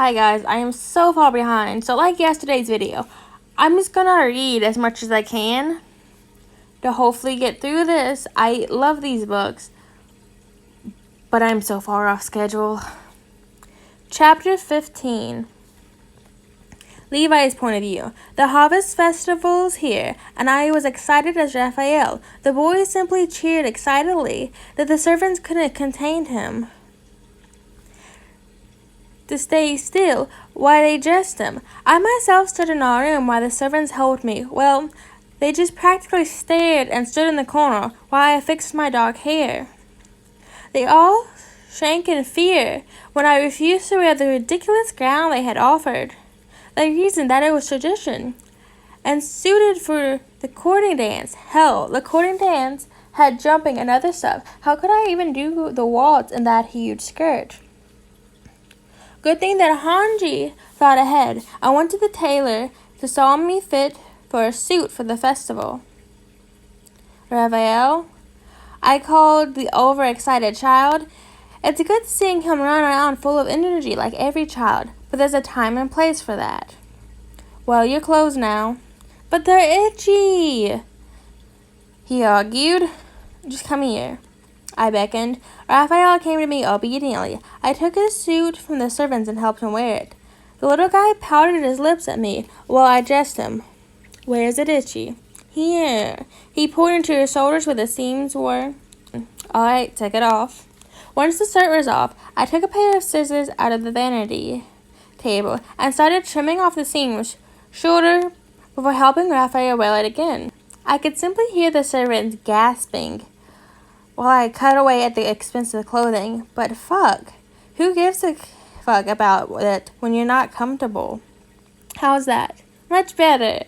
Hi guys, I am so far behind. So like yesterday's video, I'm just gonna read as much as I can to hopefully get through this. I love these books, but I'm so far off schedule. Chapter 15. Levi's point of view. The harvest festival's here, and I was excited as Raphael. The boys simply cheered excitedly that the servants couldn't contain him to stay still while they dressed him. I myself stood in our room while the servants helped me. Well, they just practically stared and stood in the corner while I fixed my dark hair. They all shrank in fear when I refused to wear the ridiculous gown they had offered. They reasoned that it was tradition and suited for the courting dance. Hell, the courting dance had jumping and other stuff. How could I even do the waltz in that huge skirt? Good thing that Hange thought ahead. I went to the tailor to saw me fit for a suit for the festival. Raphael, I called the overexcited child. It's good seeing him run around full of energy like every child, but there's a time and place for that. Well, you're closed now. But they're itchy, he argued. Just come here. I beckoned. Raphael came to me obediently. I took his suit from the servants and helped him wear it. The little guy pouted his lips at me while I dressed him. Where is it itchy? Here. He pointed to his shoulders where the seams were. All right, take it off. Once the shirt was off, I took a pair of scissors out of the vanity table and started trimming off the seams shorter before helping Raphael wear it again. I could simply hear the servants gasping while I cut away at the expensive clothing. But fuck, who gives a fuck about it when you're not comfortable? How's that? Much better.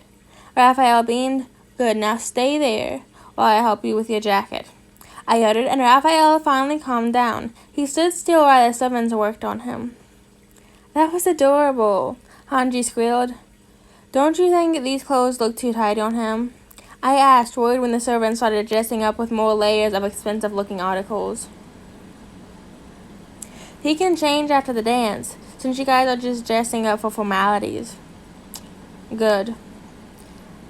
Raphael beamed. Good, now stay there while I help you with your jacket. I uttered, and Raphael finally calmed down. He stood still while the servants worked on him. That was adorable, Hanji squealed. Don't you think these clothes look too tight on him? I asked, worried when the servants started dressing up with more layers of expensive-looking articles. He can change after the dance, since you guys are just dressing up for formalities. Good,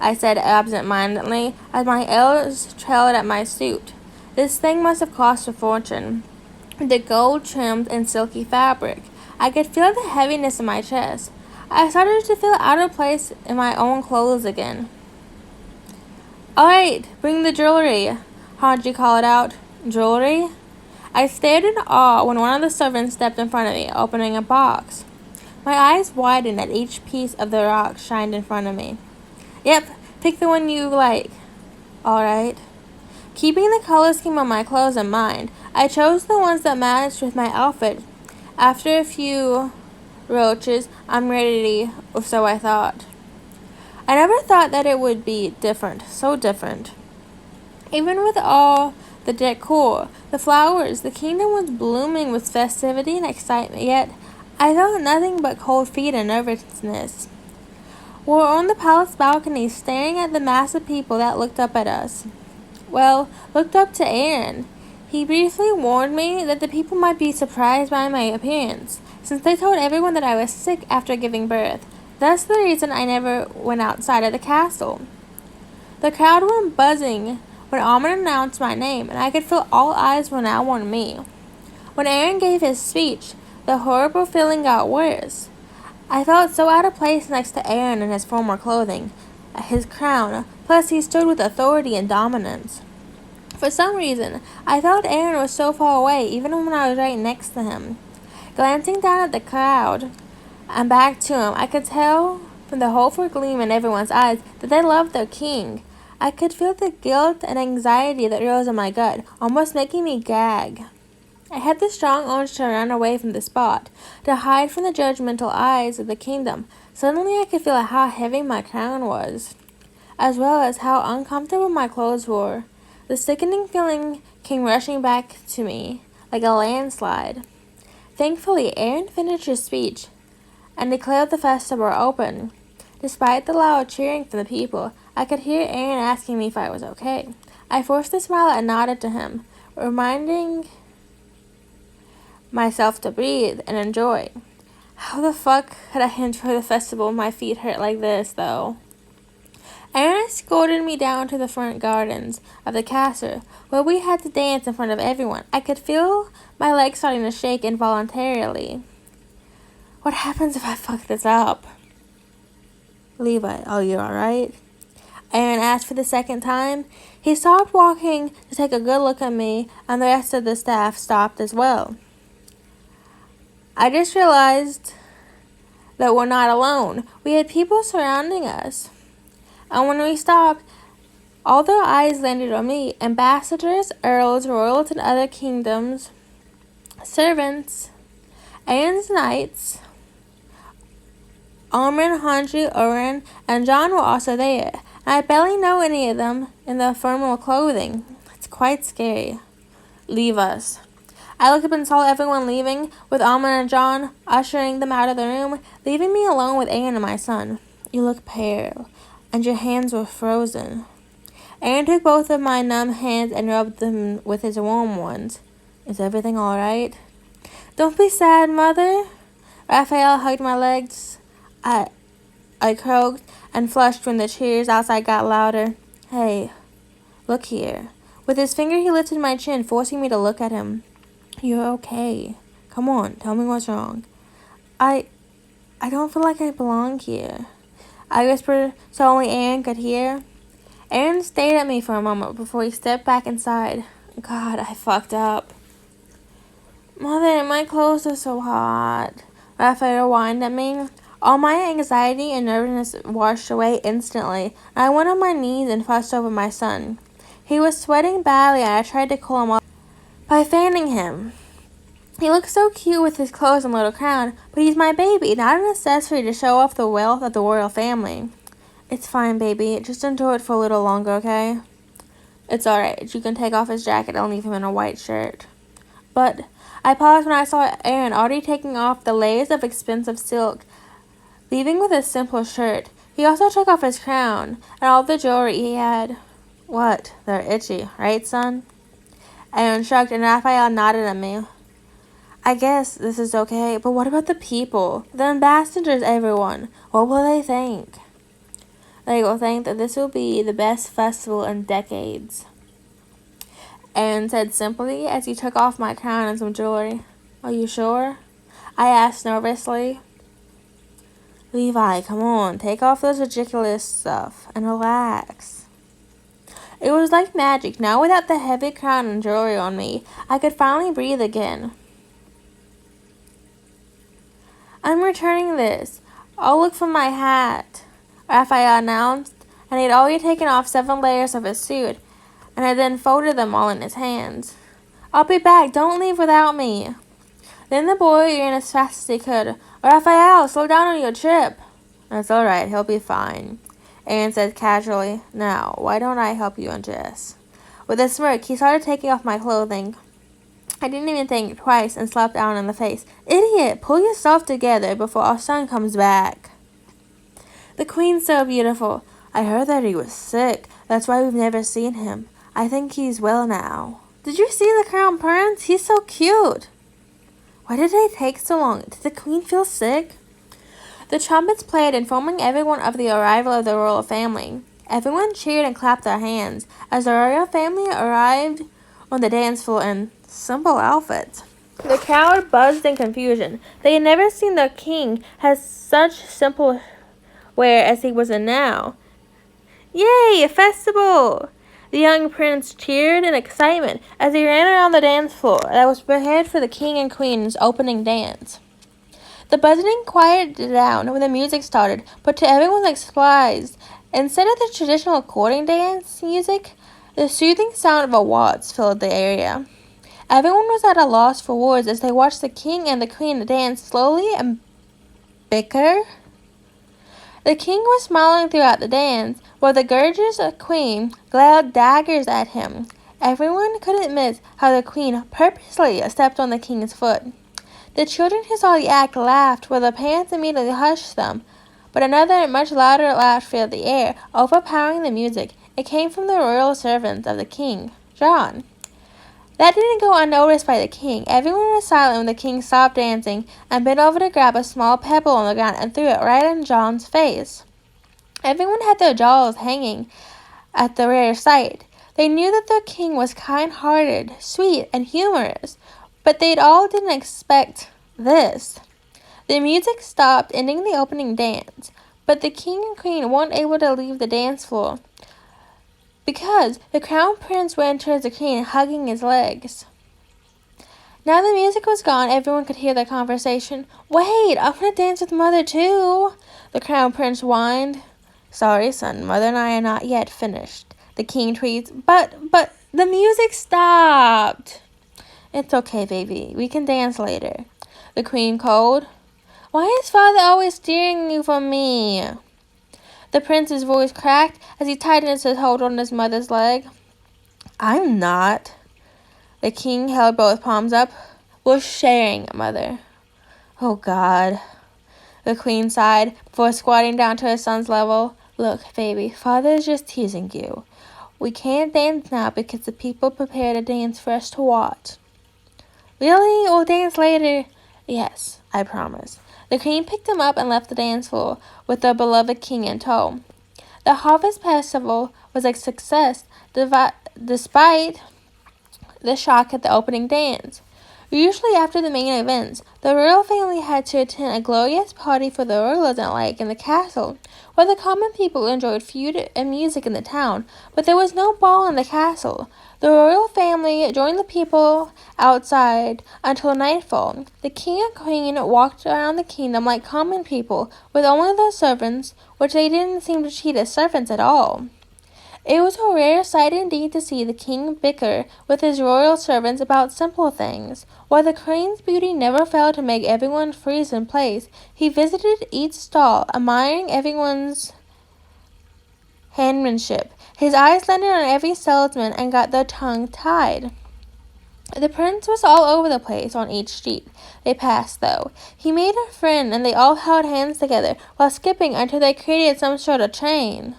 I said absent-mindedly, as my eyes trailed at my suit. This thing must have cost a fortune. The gold trimmed and silky fabric. I could feel the heaviness in my chest. I started to feel out of place in my own clothes again. All right, bring the jewelry, Hanji called out. Jewelry? I stared in awe when one of the servants stepped in front of me, opening a box. My eyes widened as each piece of the rock shined in front of me. Yep, pick the one you like. All right. Keeping the color scheme of my clothes in mind, I chose the ones that matched with my outfit. After a few roaches, I'm ready, or so I thought. I never thought that it would be different, so different. Even with all the decor, the flowers, the kingdom was blooming with festivity and excitement, yet I felt nothing but cold feet and nervousness. We were on the palace balcony staring at the mass of people that looked up at us. Well, looked up to Aaron. He briefly warned me that the people might be surprised by my appearance, since they told everyone that I was sick after giving birth. That's the reason I never went outside of the castle. The crowd went buzzing when Almond announced my name, and I could feel all eyes were now on me. When Aaron gave his speech, the horrible feeling got worse. I felt so out of place next to Aaron in his former clothing, his crown, plus he stood with authority and dominance. For some reason, I felt Aaron was so far away, even when I was right next to him. Glancing down at the crowd and back to him, I could tell from the hopeful gleam in everyone's eyes that they loved their king. I could feel the guilt and anxiety that rose in my gut, almost making me gag. I had the strong urge to run away from the spot, to hide from the judgmental eyes of the kingdom. Suddenly I could feel how heavy my crown was, as well as how uncomfortable my clothes were. The sickening feeling came rushing back to me like a landslide. Thankfully, Aaron finished his speech and declared the festival open. Despite the loud cheering from the people, I could hear Aaron asking me if I was okay. I forced a smile and nodded to him, reminding myself to breathe and enjoy. How the fuck could I enjoy the festival when my feet hurt like this, though? Aaron escorted me down to the front gardens of the castle, where we had to dance in front of everyone. I could feel my legs starting to shake involuntarily. What happens if I fuck this up? Levi, oh, you alright? Aaron asked for the second time. He stopped walking to take a good look at me, and the rest of the staff stopped as well. I just realized that we're not alone. We had people surrounding us. And when we stopped, all their eyes landed on me. Ambassadors, earls, royals, and other kingdoms, servants, Aaron's knights, Armin, Hange, Oren, and John were also there. And I barely know any of them in their formal clothing. It's quite scary. Leave us. I looked up and saw everyone leaving, with Armin and John ushering them out of the room, leaving me alone with Aaron and my son. You look pale, and your hands were frozen. Aaron took both of my numb hands and rubbed them with his warm ones. Is everything all right? Don't be sad, Mother. Raphael hugged my legs. I croaked and flushed when the cheers outside got louder. Hey, look here. With his finger, he lifted my chin, forcing me to look at him. You're okay. Come on, tell me what's wrong. I don't feel like I belong here. I whispered so only Aaron could hear. Aaron stared at me for a moment before he stepped back inside. God, I fucked up. Mother, my clothes are so hot. Raphael whined at me. All my anxiety and nervousness washed away instantly. I went on my knees and fussed over my son. He was sweating badly, and I tried to cool him off by fanning him. He looks so cute with his clothes and little crown, but he's my baby, not an accessory to show off the wealth of the royal family. It's fine, baby. Just enjoy it for a little longer, okay? It's alright. You can take off his jacket and leave him in a white shirt. But I paused when I saw Aaron already taking off the layers of expensive silk, leaving with a simple shirt. He also took off his crown and all the jewelry he had. What? They're itchy, right, son? Aaron shrugged and Raphael nodded at me. I guess this is okay, but what about the people? The ambassadors, everyone. What will they think? They will think that this will be the best festival in decades. Aaron said simply as he took off my crown and some jewelry. Are you sure? I asked nervously. Levi, come on, take off this ridiculous stuff and relax. It was like magic. Now without the heavy crown and jewelry on me, I could finally breathe again. I'm returning this. I'll look for my hat, Raphael announced, and he had already taken off 7 layers of his suit, and had then folded them all in his hands. I'll be back. Don't leave without me. Then the boy ran as fast as he could. Raphael, slow down on your trip. That's all right. He'll be fine, Aaron said casually. Now, why don't I help you undress? With a smirk, he started taking off my clothing. I didn't even think twice and slapped Aaron in the face. Idiot, pull yourself together before our son comes back. The queen's so beautiful. I heard that he was sick. That's why we've never seen him. I think he's well now. Did you see the crown prince? He's so cute. Why did they take so long? Did the queen feel sick? The trumpets played, informing everyone of the arrival of the royal family. Everyone cheered and clapped their hands as the royal family arrived on the dance floor in simple outfits. The crowd buzzed in confusion. They had never seen the king have such simple wear as he was in now. Yay, a festival! The young prince cheered in excitement as he ran around the dance floor that was prepared for the king and queen's opening dance. The buzzing quieted down when the music started, but to everyone's surprise, instead of the traditional courting dance music, the soothing sound of a waltz filled the area. Everyone was at a loss for words as they watched the king and the queen dance slowly and bicker. The king was smiling throughout the dance, while the gorgeous queen glared daggers at him. Everyone couldn't miss how the queen purposely stepped on the king's foot. The children who saw the act laughed, while the parents immediately hushed them. But another, much louder laugh filled the air, overpowering the music. It came from the royal servants of the king, John. That didn't go unnoticed by the king. Everyone was silent when the king stopped dancing and bent over to grab a small pebble on the ground and threw it right in John's face. Everyone had their jaws hanging at the rare sight. They knew that the king was kind-hearted, sweet, and humorous, but they all didn't expect this. The music stopped, ending the opening dance, but the king and queen weren't able to leave the dance floor because the crown prince ran towards the king, hugging his legs. Now the music was gone, everyone could hear their conversation. "Wait, I want to dance with Mother too," the crown prince whined. "Sorry, son, Mother and I are not yet finished," the king tweets. But the music stopped." "It's okay, baby. We can dance later," the queen called. "Why is Father always steering you from me?" The prince's voice cracked as he tightened his hold on his mother's leg. "I'm not." The king held both palms up. "We're sharing, Mother." "Oh, God." The queen sighed before squatting down to her son's level. "Look, baby, Father's just teasing you. We can't dance now because the people prepared a dance for us to watch." "Really? We'll dance later." "Yes, I promise." The queen picked him up and left the dance floor with their beloved king in tow. The harvest festival was a success despite the shock at the opening dance. Usually after the main events, the royal family had to attend a glorious party for the rulers and lake in the castle, where the common people enjoyed food and music in the town, but there was no ball in the castle. The royal family joined the people outside until nightfall. The king and queen walked around the kingdom like common people, with only their servants, which they didn't seem to treat as servants at all. It was a rare sight indeed to see the king bicker with his royal servants about simple things. While the queen's beauty never failed to make everyone freeze in place, he visited each stall, admiring everyone's handmanship. His eyes landed on every salesman and got their tongue tied. The prince was all over the place on each street they passed, though. He made a friend, and they all held hands together while skipping until they created some sort of chain.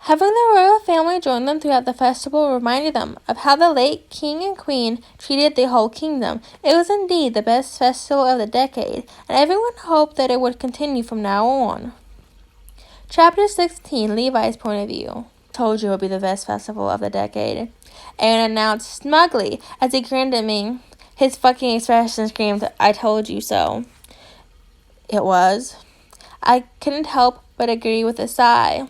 Having the royal family join them throughout the festival reminded them of how the late king and queen treated the whole kingdom. It was indeed the best festival of the decade, and everyone hoped that it would continue from now on. Chapter 16, Levi's point of view. "Told you it would be the best festival of the decade," Aaron announced smugly as he grinned at me. His fucking expression screamed, "I told you so." It was. I couldn't help but agree with a sigh.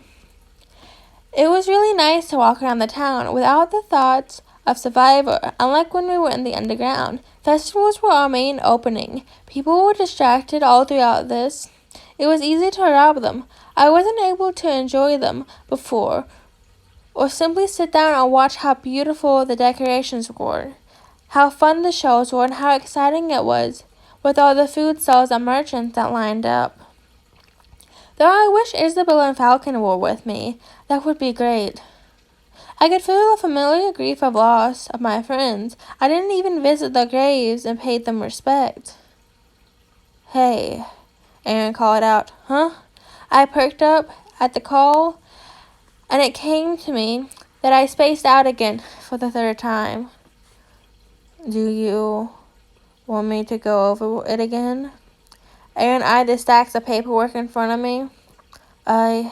It was really nice to walk around the town without the thoughts of survival, unlike when we were in the underground. Festivals were our main opening. People were distracted all throughout this. It was easy to rob them. I wasn't able to enjoy them before, or simply sit down and watch how beautiful the decorations were, how fun the shows were, and how exciting it was with all the food stalls and merchants that lined up. Though I wish Isabel and Falcon were with me. That would be great. I could feel the familiar grief of loss of my friends. I didn't even visit their graves and paid them respect. "Hey," Aaron called out. "Huh?" I perked up at the call, and it came to me that I spaced out again for the third time. "Do you want me to go over it again?" Aaron eyed the stacks of paperwork in front of me. I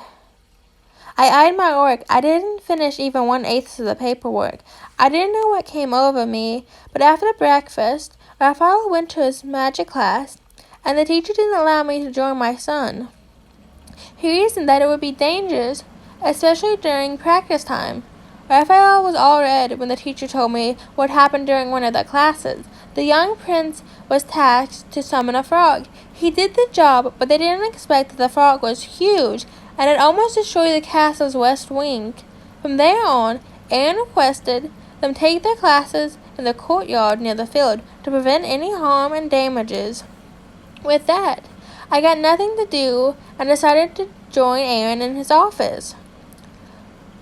eyed my work. I didn't finish even 1/8 of the paperwork. I didn't know what came over me, but after breakfast, Raphael went to his magic class, and the teacher didn't allow me to join my son. He reasoned that it would be dangerous, especially during practice time. Raphael was all red when the teacher told me what happened during one of the classes. The young prince was tasked to summon a frog. He did the job, but they didn't expect that the frog was huge, and it almost destroyed the castle's west wing. From there on, Aaron requested them take their classes in the courtyard near the field to prevent any harm and damages. With that, I got nothing to do and decided to join Aaron in his office.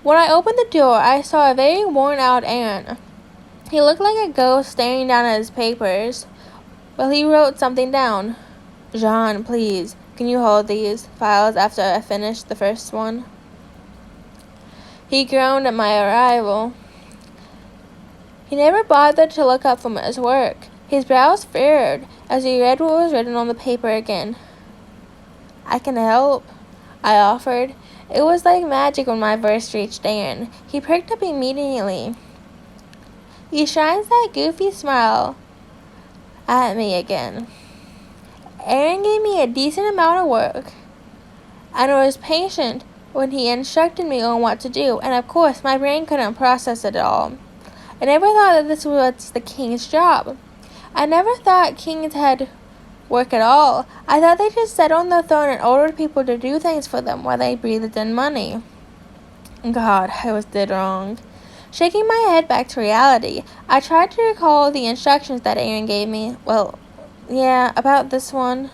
When I opened the door, I saw a very worn-out Aaron. He looked like a ghost staring down at his papers. Well, he wrote something down. "Jean, please, can you hold these files after I finish the first one?" He groaned at my arrival. He never bothered to look up from his work. His brows furrowed as he read what was written on the paper again. I can help, I offered. It was like magic when my verse reached Aaron. He perked up immediately. He shines that goofy smile at me again. Aaron gave me a decent amount of work and was patient when he instructed me on what to do, and of course my brain couldn't process it all. I never thought that this was the king's job. I never thought kings had work at all. I thought they just sat on the throne and ordered people to do things for them while they breathed in money. God, I was dead wrong. Shaking my head back to reality, I tried to recall the instructions that Aaron gave me. Well, yeah, about this one.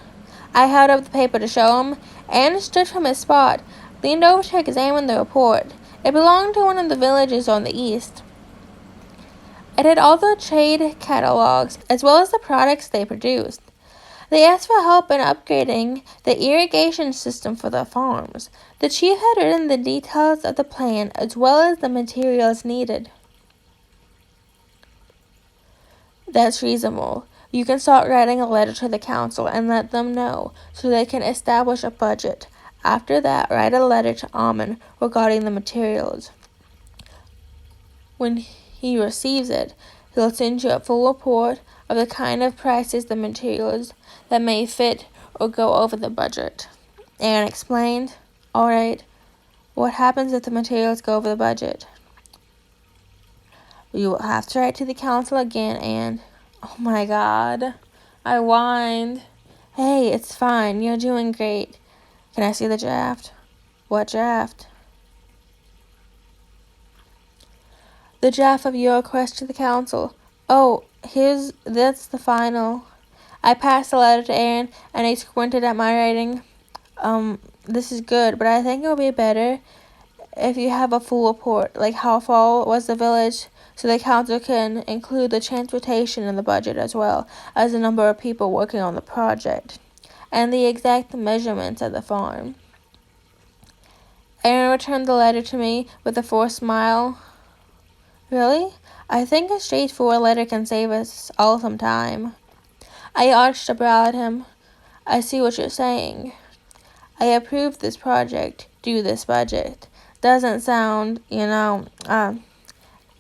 I held up the paper to show him. Aaron stood from his spot, leaned over to examine the report. It belonged to one of the villages on the east. It had all the trade catalogs, as well as the products they produced. They asked for help in upgrading the irrigation system for their farms. The chief had written the details of the plan, as well as the materials needed. That's reasonable. You can start writing a letter to the council and let them know, so they can establish a budget. After that, write a letter to Amon regarding the materials. When he receives it, he'll send you a full report of the kind of prices the materials that may fit or go over the budget. Aaron explained. All right, what happens if the materials go over the budget? You will have to write to the council again and... Oh my God. I whined. Hey, it's fine. You're doing great. Can I see the draft? What draft? The draft of your request to the council. Oh, that's the final. I passed the letter to Aaron, and he squinted at my writing. This is good, but I think it would be better if you have a full report, like how far was the village, so the council can include the transportation in the budget as well as the number of people working on the project, and the exact measurements of the farm. Aaron returned the letter to me with a forced smile. Really? I think a straightforward letter can save us all some time. I arched a brow at him. I see what you're saying. I approve this project, do this budget. Doesn't sound, Aaron,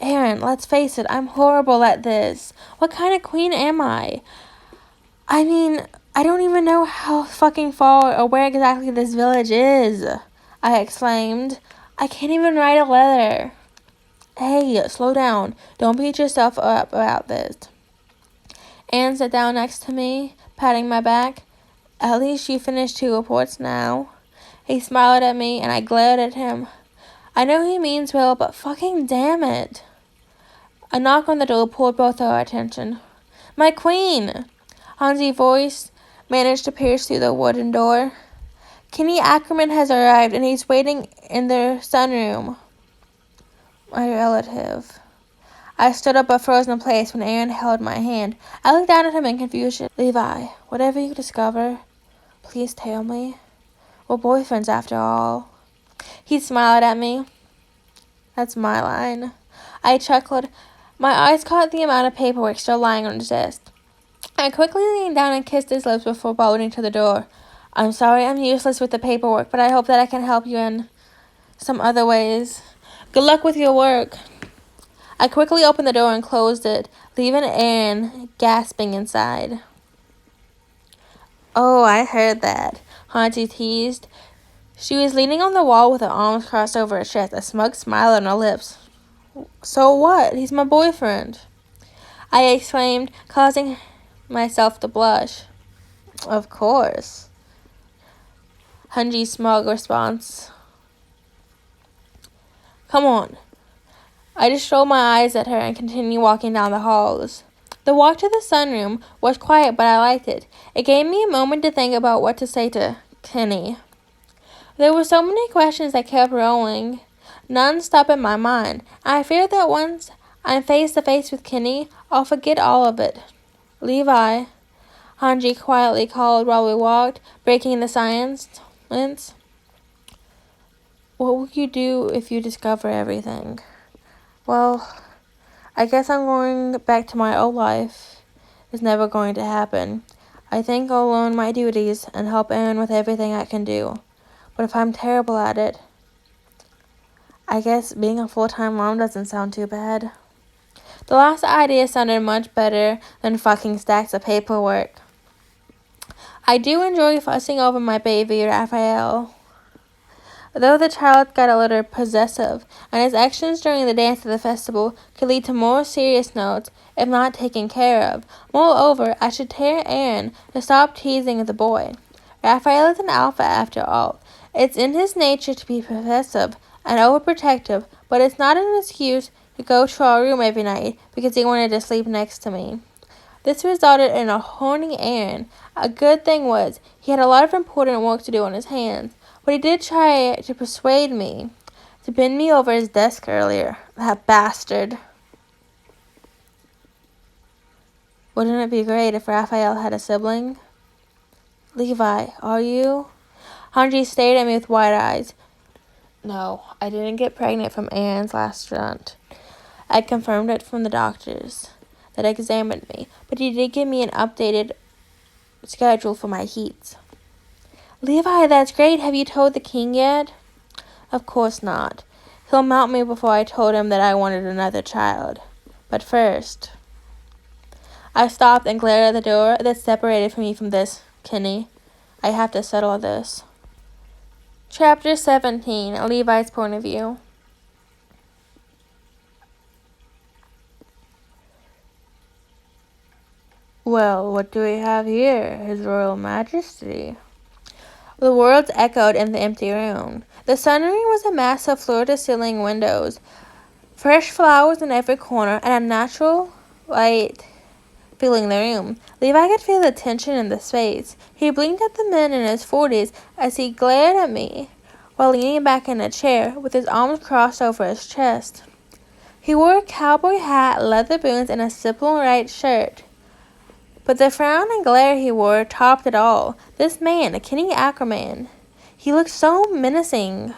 let's face it, I'm horrible at this. What kind of queen am I? I mean, I don't even know how fucking far or where exactly this village is, I exclaimed. I can't even write a letter. Hey, slow down. Don't beat yourself up about this. Anne sat down next to me, patting my back. At least you finished 2 reports now. He smiled at me, and I glared at him. I know he means well, but fucking damn it. A knock on the door pulled both our attention. My queen! Hange's voice managed to pierce through the wooden door. Kenny Ackerman has arrived, and he's waiting in the sunroom. My relative. I stood up a frozen place when Aaron held my hand. I looked down at him in confusion. Levi, whatever you discover, please tell me. We're boyfriends after all. He smiled at me. That's my line. I chuckled. My eyes caught the amount of paperwork still lying on his desk. I quickly leaned down and kissed his lips before bolting to the door. I'm sorry I'm useless with the paperwork, but I hope that I can help you in some other ways. Good luck with your work. I quickly opened the door and closed it, leaving Aaron gasping inside. Oh, I heard that, Hange teased. She was leaning on the wall with her arms crossed over her chest, a smug smile on her lips. So what? He's my boyfriend, I exclaimed, causing myself to blush. Of course. Hange's smug response. Come on. I just rolled my eyes at her and continued walking down the halls. The walk to the sunroom was quiet, but I liked it. It gave me a moment to think about what to say to Kenny. There were so many questions that kept rolling, none stopped in my mind. I feared that once I'm face to face with Kenny, I'll forget all of it. Levi, Hange quietly called while we walked, breaking the silence. What will you do if you discover everything? Well, I guess I'm going back to my old life. It's never going to happen. I think I'll learn my duties and help Aaron with everything I can do. But if I'm terrible at it, I guess being a full-time mom doesn't sound too bad. The last idea sounded much better than fucking stacks of paperwork. I do enjoy fussing over my baby, Raphael. Though the child got a little possessive, and his actions during the dance of the festival could lead to more serious notes if not taken care of. Moreover, I should tell Aaron to stop teasing the boy. Raphael is an alpha after all. It's in his nature to be possessive and overprotective, but it's not an excuse to go to our room every night because he wanted to sleep next to me. This resulted in a horny Aaron. A good thing was, he had a lot of important work to do on his hands, but he did try to persuade me to bend me over his desk earlier. That bastard. Wouldn't it be great if Raphael had a sibling? Levi, are you? Hange stared at me with wide eyes. No, I didn't get pregnant from Aaron's last stunt. I confirmed it from the doctors that examined me, but he did give me an updated schedule for my heats. Levi, that's great. Have you told the king yet? Of course not. He'll mount me before I told him that I wanted another child. But first, I stopped and glared at the door that separated me from this, Kenny. I have to settle this. Chapter 17, Levi's point of view. Well, what do we have here? His Royal Majesty. The words echoed in the empty room. The sunroom was a mass of floor-to-ceiling windows, fresh flowers in every corner, and a natural light filling the room. Levi could feel the tension in the space. He blinked at the man in his 40s as he glared at me while leaning back in a chair with his arms crossed over his chest. He wore a cowboy hat, leather boots, and a simple white shirt. But the frown and glare he wore topped it all. This man, Kenny Ackerman, he looked so menacing.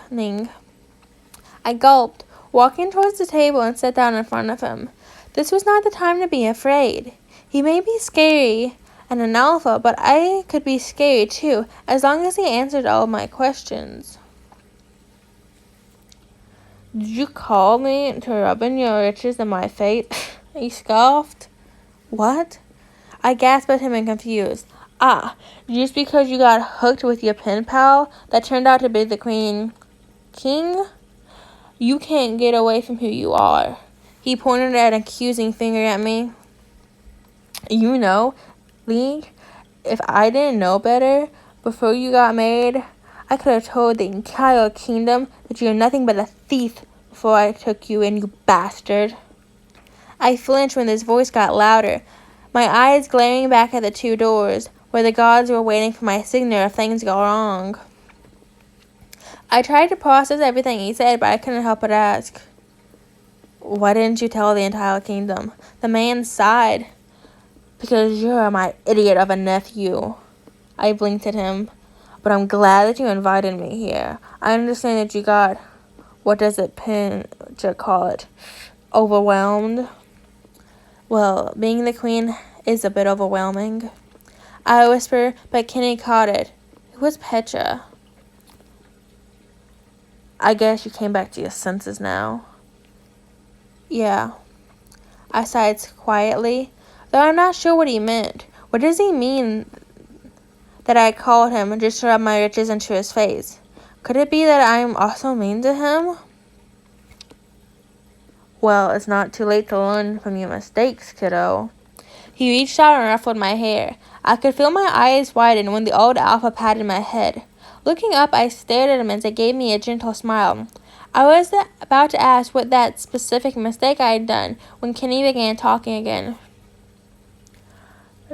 I gulped, walking towards the table and sat down in front of him. This was not the time to be afraid. He may be scary and an alpha, but I could be scary too, as long as he answered all of my questions. Did you call me to rubbing your riches in my face? He scoffed. What? I gasped at him in confused. Ah, just because you got hooked with your pen pal that turned out to be the king? You can't get away from who you are. He pointed an accusing finger at me. You know, Lee, if I didn't know better before you got married, I could have told the entire kingdom that you're nothing but a thief before I took you in, you bastard. I flinched when his voice got louder, my eyes glaring back at the two doors, where the guards were waiting for my signal if things go wrong. I tried to process everything he said, but I couldn't help but ask, why didn't you tell the entire kingdom? The man sighed. Because you're my idiot of a nephew. I blinked at him. But I'm glad that you invited me here. I understand that you got, what does it call it? Overwhelmed? Well, being the queen is a bit overwhelming. I whispered, but Kenny caught it. It was Petra. I guess you came back to your senses now. Yeah. I sighed quietly, though I'm not sure what he meant. What does he mean that I called him just to rub my riches into his face? Could it be that I'm also mean to him? Well, it's not too late to learn from your mistakes, kiddo. He reached out and ruffled my hair. I could feel my eyes widen when the old alpha patted my head. Looking up, I stared at him as he gave me a gentle smile. I was about to ask what that specific mistake I had done when Kenny began talking again.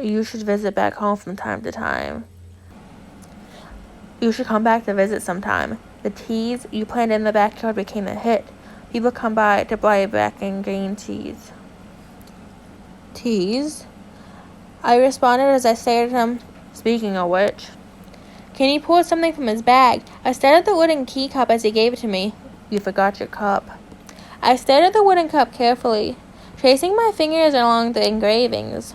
You should visit back home from time to time. You should come back to visit sometime. The teas you planted in the backyard became a hit. People come by to buy back in green teas. Teas? I responded as I stared at him. Speaking of which, Kenny pulled something from his bag. I stared at the wooden key cup as he gave it to me. You forgot your cup. I stared at the wooden cup carefully, tracing my fingers along the engravings.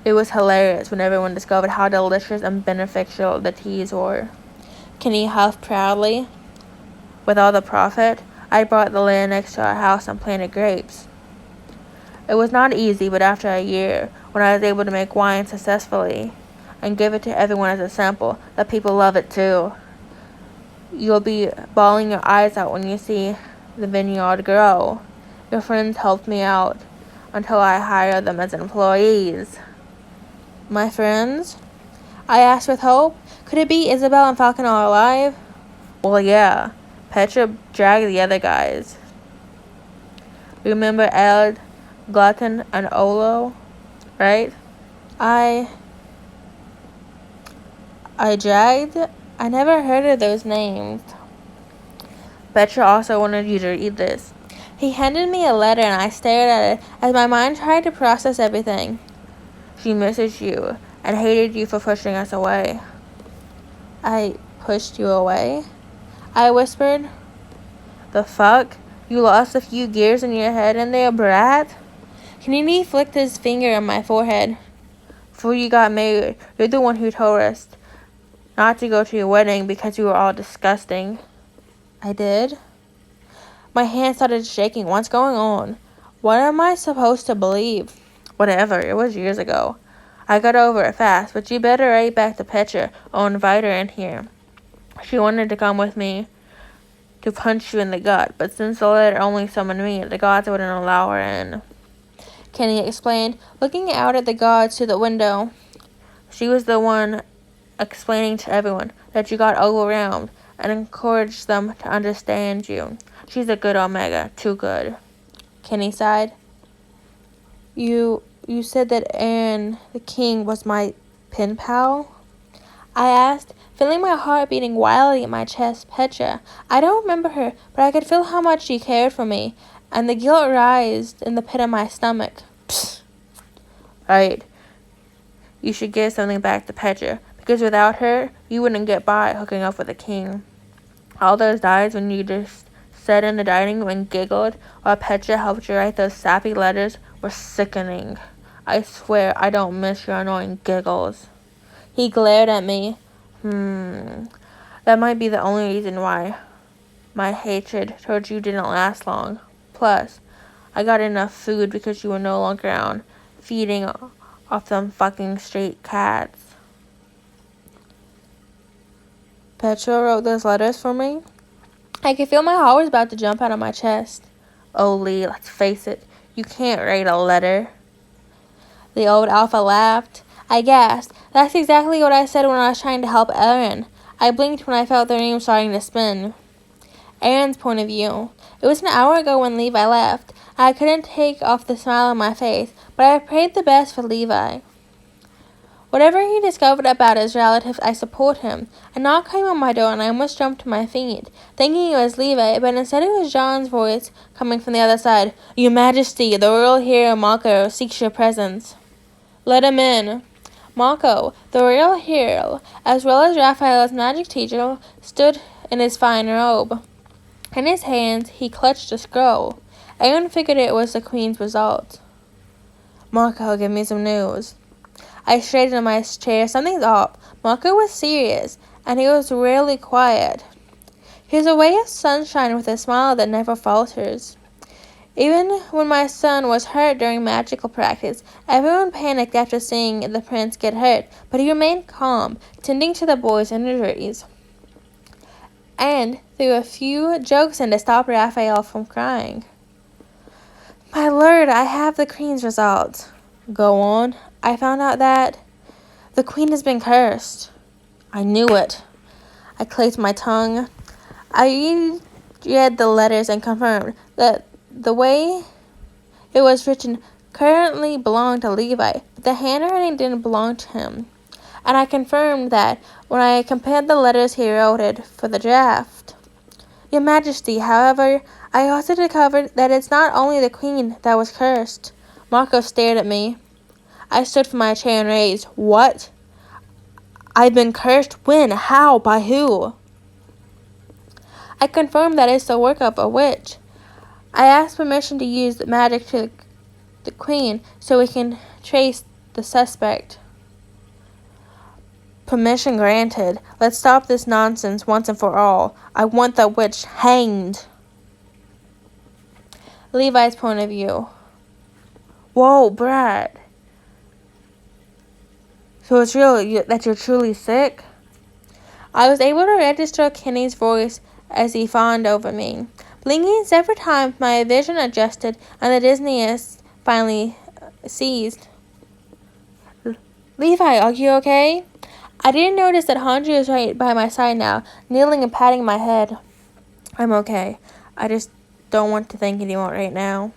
It was hilarious when everyone discovered how delicious and beneficial the teas were. Kenny huffed proudly. With all the profit, I bought the land next to our house and planted grapes. It was not easy, but after a year, when I was able to make wine successfully and give it to everyone as a sample, the people love it too. You'll be bawling your eyes out when you see the vineyard grow. Your friends helped me out until I hired them as employees. My friends? I asked with hope. Could it be Isabel and Falcon all alive? Well, yeah. Petra dragged the other guys. Remember Ed, Glutton, and Olo? Right? I dragged? I never heard of those names. Petra also wanted you to read this. He handed me a letter and I stared at it as my mind tried to process everything. She misses you and hated you for pushing us away. I pushed you away? I whispered. The fuck? You lost a few gears in your head and there, brat? Kanini flicked his finger on my forehead. Before you got married, you're the one who told us not to go to your wedding because you were all disgusting. I did? My hand started shaking. What's going on? What am I supposed to believe? Whatever, it was years ago. I got over it fast, but you better write back to Petra or invite her in here. She wanted to come with me to punch you in the gut, but since the letter only summoned me, the gods wouldn't allow her in. Kenny explained, looking out at the gods through the window. She was the one explaining to everyone that you got overwhelmed and encouraged them to understand you. She's a good Omega, too good. Kenny sighed. You said that Aaron the King was my pen pal? I asked, feeling my heart beating wildly in my chest. Petra. I don't remember her, but I could feel how much she cared for me, and the guilt rised in the pit of my stomach. Psst. Right. You should give something back to Petra, because without her, you wouldn't get by hooking up with the king. All those days when you just sat in the dining room and giggled while Petra helped you write those sappy letters were sickening. I swear I don't miss your annoying giggles. He glared at me. That might be the only reason why my hatred towards you didn't last long. Plus, I got enough food because you were no longer around, feeding off them fucking street cats. Petra wrote those letters for me? I could feel my heart was about to jump out of my chest. Oh, Lee, let's face it. You can't write a letter. The old alpha laughed. I gasped. That's exactly what I said when I was trying to help Aaron. I blinked when I felt the room starting to spin. Aaron's point of view. It was an hour ago when Levi left. I couldn't take off the smile on my face, but I prayed the best for Levi. Whatever he discovered about his relatives, I support him. A knock came on my door and I almost jumped to my feet, thinking it was Levi, but instead it was John's voice coming from the other side. Your Majesty, the royal hero Mako seeks your presence. Let him in. Mako, the royal hero, as well as Raphael's magic teacher, stood in his fine robe. In his hands, he clutched a scroll. Aaron figured it was the queen's result. Mako, give me some news. I straightened in my chair. Something's up. Mako was serious, and he was rarely quiet. He was a ray of sunshine with a smile that never falters. Even when my son was hurt during magical practice, everyone panicked after seeing the prince get hurt, but he remained calm, tending to the boy's injuries, and threw a few jokes in to stop Raphael from crying. My lord, I have the queen's results. Go on. I found out that the queen has been cursed. I knew it. I clicked my tongue. I read the letters and confirmed that the way it was written currently belonged to Levi, but the handwriting didn't belong to him. And I confirmed that when I compared the letters he wrote it for the draft. Your Majesty, however, I also discovered that it's not only the queen that was cursed. Marco stared at me. I stood from my chair and raised. What? I've been cursed? When? How? By who? I confirmed that it's the work of a witch. I asked permission to use the magic to the queen so we can trace the suspect. Permission granted. Let's stop this nonsense once and for all. I want the witch hanged. Levi's point of view. Whoa, Brad. So it's real that you're truly sick? I was able to register Kenny's voice as he fawned over me. Blinking several times, my vision adjusted and the dizziness finally ceased. Levi, are you okay? I didn't notice that Hange was right by my side now, kneeling and patting my head. I'm okay. I just don't want to think anymore right now.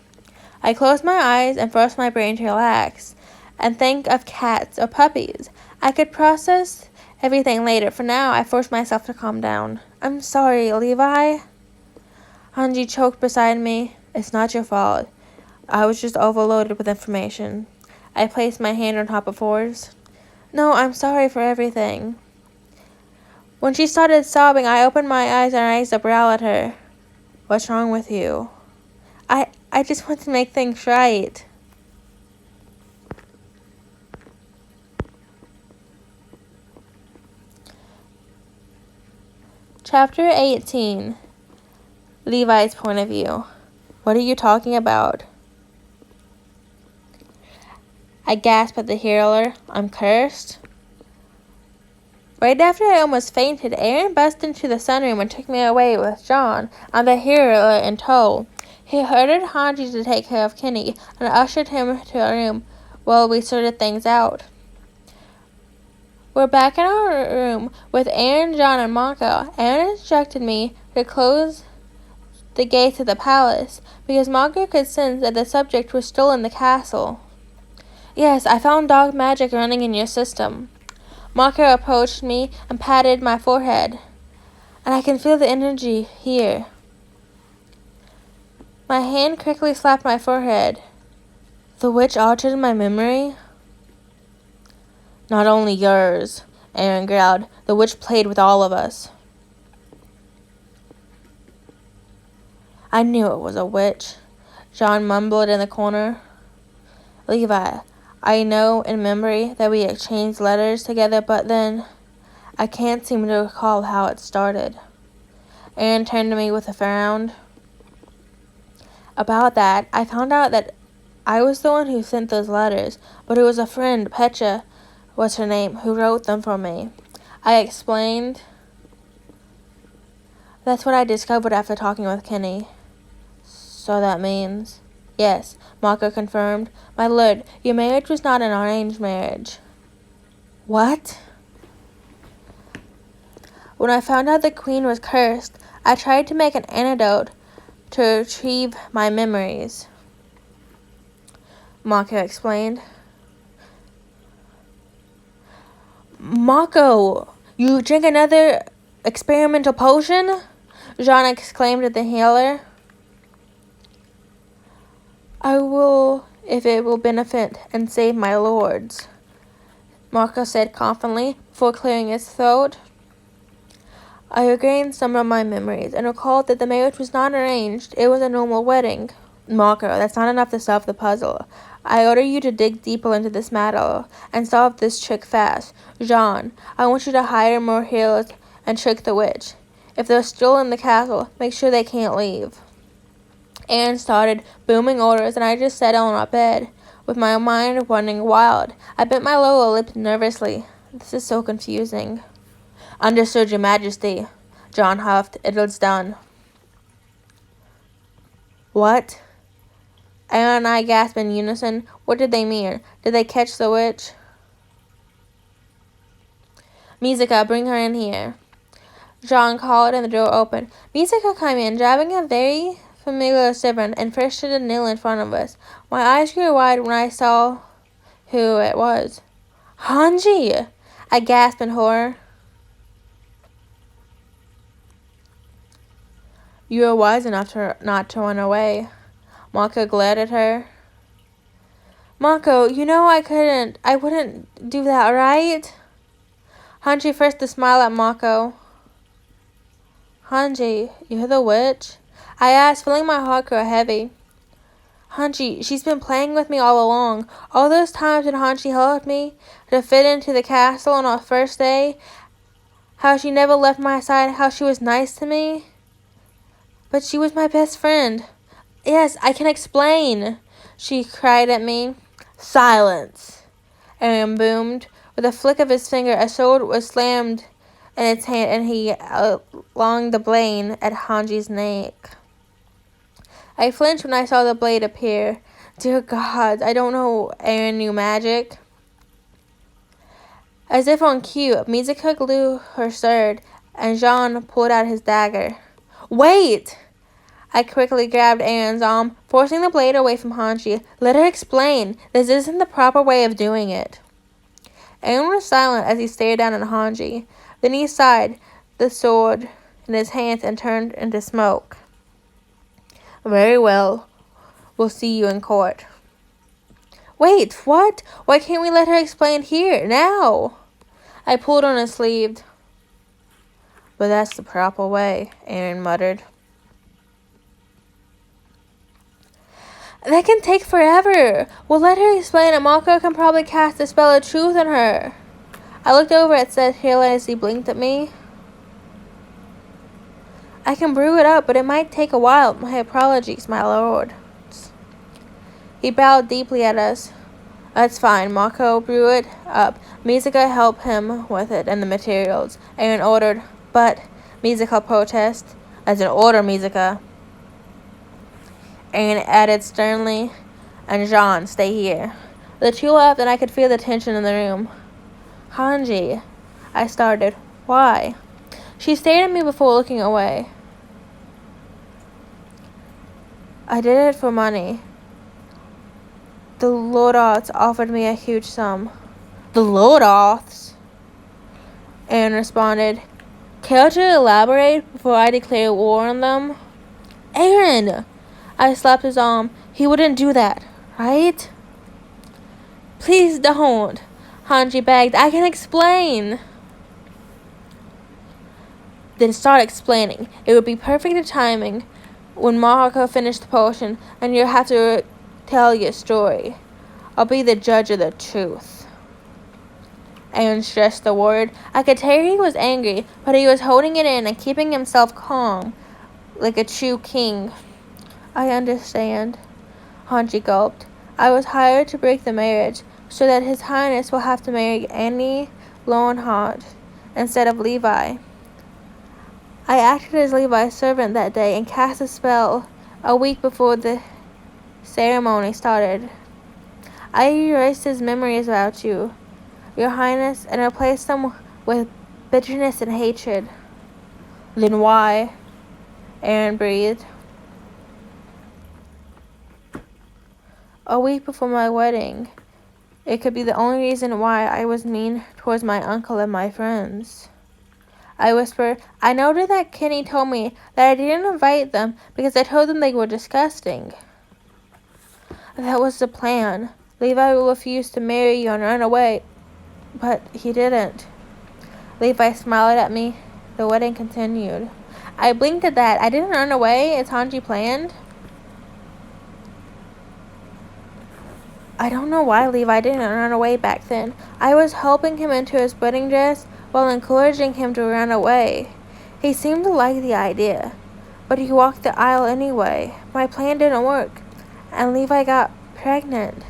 I closed my eyes and forced my brain to relax and think of cats or puppies. I could process everything later. For now, I forced myself to calm down. I'm sorry, Levi. Hange choked beside me. It's not your fault. I was just overloaded with information. I placed my hand on top of hers. No, I'm sorry for everything. When she started sobbing, I opened my eyes and raised a brow at her. What's wrong with you? I just want to make things right. Chapter 18. Levi's point of view. What are you talking about? I gasped at the healer. I'm cursed. Right after I almost fainted, Aaron busted into the sunroom and took me away with John and the healer in tow. He ordered Hange to take care of Kenny and ushered him to a room while we sorted things out. We're back in our room with Aaron, John, and Mako. Aaron instructed me to close the gates of the palace because Mako could sense that the subject was still in the castle. Yes, I found dark magic running in your system. Mako approached me and patted my forehead, and I can feel the energy here. My hand quickly slapped my forehead. The witch altered my memory? Not only yours, Aaron growled. The witch played with all of us. I knew it was a witch, John mumbled in the corner. Levi, I know in memory that we exchanged letters together, but then I can't seem to recall how it started. Aaron turned to me with a frown. About that, I found out that I was the one who sent those letters, but it was a friend, Petra was her name, who wrote them for me. I explained. That's what I discovered after talking with Kenny. So that means... Yes, Mako confirmed. My lord, your marriage was not an arranged marriage. What? When I found out the queen was cursed, I tried to make an antidote to retrieve my memories. Mako explained. Mako, you drink another experimental potion? Jean exclaimed at the healer. I will, if it will benefit and save my lords, Mako said confidently before clearing his throat. I regained some of my memories and recalled that the marriage was not arranged. It was a normal wedding. Mako, that's not enough to solve the puzzle. I order you to dig deeper into this matter and solve this trick fast. Jean, I want you to hire more healers and trick the witch. If they're still in the castle, make sure they can't leave. Aaron started booming orders, and I just sat on my bed, with my mind running wild. I bit my lower lip nervously. This is so confusing. Understood, Your Majesty. John huffed. It was done. What? Aaron and I gasped in unison. What did they mean? Did they catch the witch? Misaka, bring her in here. John called, and the door opened. Misaka came in, driving a very familiar servant, and proceeded to kneel in front of us. My eyes grew wide when I saw who it was. Hange! I gasped in horror. You were wise enough not to run away. Mako glared at her. Mako, you know I wouldn't do that, right? Hange forced a smile at Mako. Hange, you're the witch? I asked, feeling my heart grow heavy. Hange, she's been playing with me all along. All those times when Hange helped me to fit into the castle on our first day, how she never left my side, how she was nice to me. But she was my best friend. Yes, I can explain, she cried at me. Silence, Aaron boomed. With a flick of his finger, a sword was slammed in its hand, and he along the blade at Hange's neck. I flinched when I saw the blade appear. Dear God, I don't know Aaron knew magic. As if on cue, Mizuka blew her sword, and Jean pulled out his dagger. Wait! I quickly grabbed Aaron's arm, forcing the blade away from Hange. Let her explain. This isn't the proper way of doing it. Aaron was silent as he stared down at Hange. Then he sighed, the sword in his hands, and turned into smoke. Very well. We'll see you in court. Wait, what? Why can't we let her explain here, now? I pulled on his sleeve. But that's the proper way, Aaron muttered. That can take forever. We'll let her explain, and Mako can probably cast a spell of truth on her. I looked over at Seth Hill as he blinked at me. I can brew it up, but it might take a while. My apologies, my lord. He bowed deeply at us. That's fine. Mako brew it up. Mizuka help him with it and the materials. Aaron ordered, but Mizuka protested. As an order, Mizuka. Aaron added sternly, and Jean, stay here. The two left, and I could feel the tension in the room. Hange, I started. Why? She stared at me before looking away. I did it for money. The Lordoths offered me a huge sum. The Lordoths? Aaron responded. Care to elaborate before I declare war on them? Aaron! I slapped his arm. He wouldn't do that, right? Please don't. Hange begged. I can explain. Then start explaining. It would be perfect timing when Mahako finished the potion, and you'll have to tell your story. I'll be the judge of the truth. Aaron stressed the word. I could tell he was angry, but he was holding it in and keeping himself calm, like a true king. I understand, Hange gulped. I was hired to break the marriage, so that His Highness will have to marry Annie Lowenhart instead of Levi. I acted as Levi's servant that day and cast a spell a week before the ceremony started. I erased his memories about you, Your Highness, and replaced them with bitterness and hatred. Then why? Aaron breathed. A week before my wedding. It could be the only reason why I was mean towards my uncle and my friends. I whispered. I noted that Kenny told me that I didn't invite them because I told them they were disgusting. That was the plan. Levi refused to marry you and run away, but he didn't. Levi smiled at me. The wedding continued. I blinked at that. I didn't run away as Hange planned. I don't know why Levi didn't run away back then. I was helping him into his wedding dress while encouraging him to run away. He seemed to like the idea, but he walked the aisle anyway. My plan didn't work, and Levi got pregnant.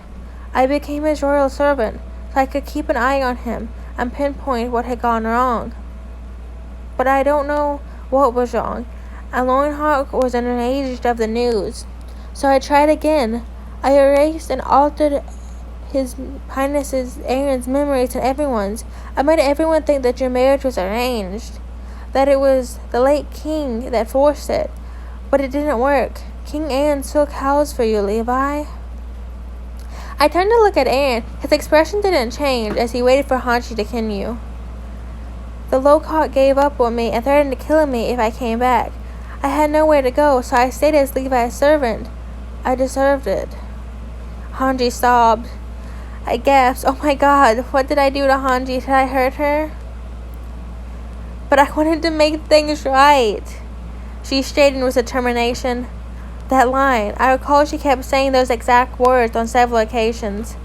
I became his royal servant, so I could keep an eye on him and pinpoint what had gone wrong. But I don't know what was wrong, and Lowenhart was enraged of the news. So I tried again. I erased and altered His Highness's Aaron's memories and everyone's. I made everyone think that your marriage was arranged, that it was the late king that forced it. But it didn't work. King Aaron still cows for you, Levi. I turned to look at Aaron. His expression didn't change as he waited for Hange to continue. The Lockhart gave up on me and threatened to kill me if I came back. I had nowhere to go, so I stayed as Levi's servant. I deserved it. Hange sobbed. I gasped. Oh my God, what did I do to Hange? Did I hurt her? But I wanted to make things right. she stated with determination. That line. I recall she kept saying those exact words on several occasions.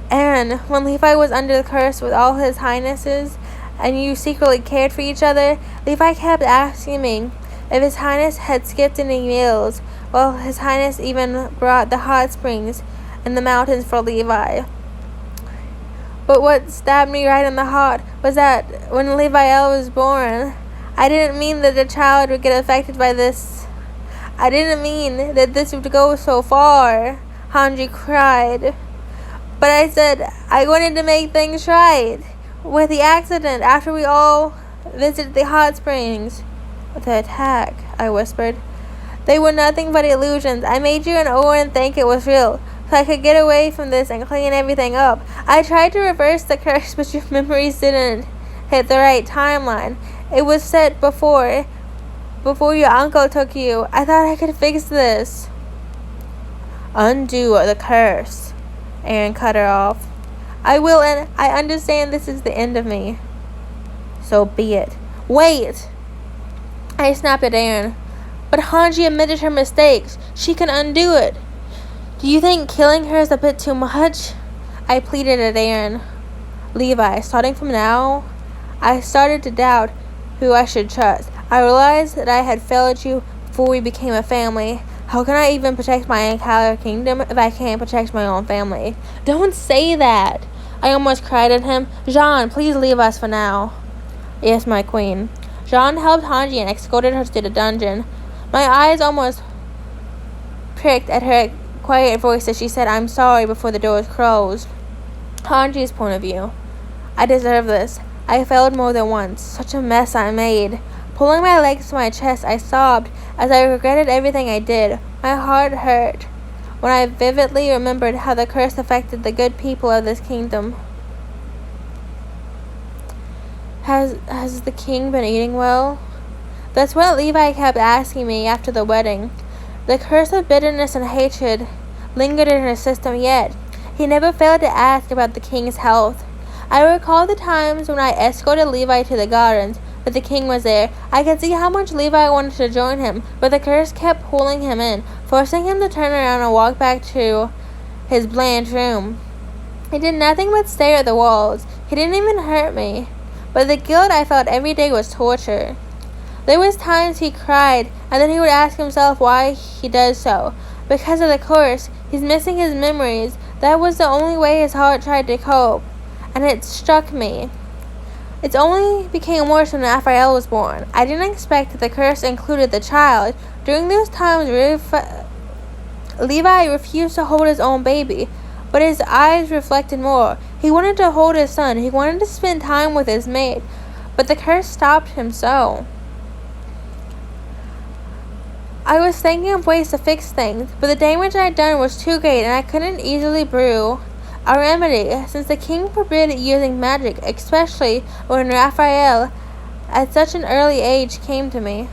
And when Levi was under the curse with all his highnesses, and you secretly cared for each other, Levi kept asking me if His Highness had skipped any meals, while His Highness even brought the hot springs in the mountains for Levi. But what stabbed me right in the heart was that when Levi was born, I didn't mean that the child would get affected by this. I didn't mean that this would go so far, Hange cried. But I said I wanted to make things right. With the accident, after we all visited the hot springs. The attack, I whispered. They were nothing but illusions. I made you and Owen think it was real, so I could get away from this and clean everything up. I tried to reverse the curse, but your memories didn't hit the right timeline. It was set before your uncle took you. I thought I could fix this. Undo the curse. Aaron cut her off. I will, and I understand this is the end of me. So be it. Wait! I snapped at Aaron. But Hange admitted her mistakes. She can undo it. Do you think killing her is a bit too much? I pleaded at Aaron. Levi, starting from now, I started to doubt who I should trust. I realized that I had failed you before we became a family. How can I even protect my entire kingdom if I can't protect my own family? Don't say that! I almost cried at him. Jean, please leave us for now. Yes, my queen. Jean helped Hange and escorted her to the dungeon. My eyes almost pricked at her quiet voice as she said, I'm sorry, before the doors closed. Hange's point of view. I deserve this. I failed more than once. Such a mess I made. Pulling my legs to my chest, I sobbed as I regretted everything I did. My heart hurt when I vividly remembered how the curse affected the good people of this kingdom. Has the king been eating well? That's what Levi kept asking me after the wedding. The curse of bitterness and hatred lingered in his system yet. He never failed to ask about the king's health. I recall the times when I escorted Levi to the gardens, but the king was there. I could see how much Levi wanted to join him, but the curse kept pulling him in, forcing him to turn around and walk back to his bland room. He did nothing but stare at the walls. He didn't even hurt me, but the guilt I felt every day was torture. There was times he cried, and then he would ask himself why he does so. Because of the curse, he's missing his memories. That was the only way his heart tried to cope, and it struck me. It only became worse when Raphael was born. I didn't expect that the curse included the child. During those times, Levi refused to hold his own baby, but his eyes reflected more. He wanted to hold his son. He wanted to spend time with his mate, but the curse stopped him so. I was thinking of ways to fix things, but the damage I had done was too great and I couldn't easily brew a remedy, since the king forbid using magic, especially when Raphael, at such an early age, came to me.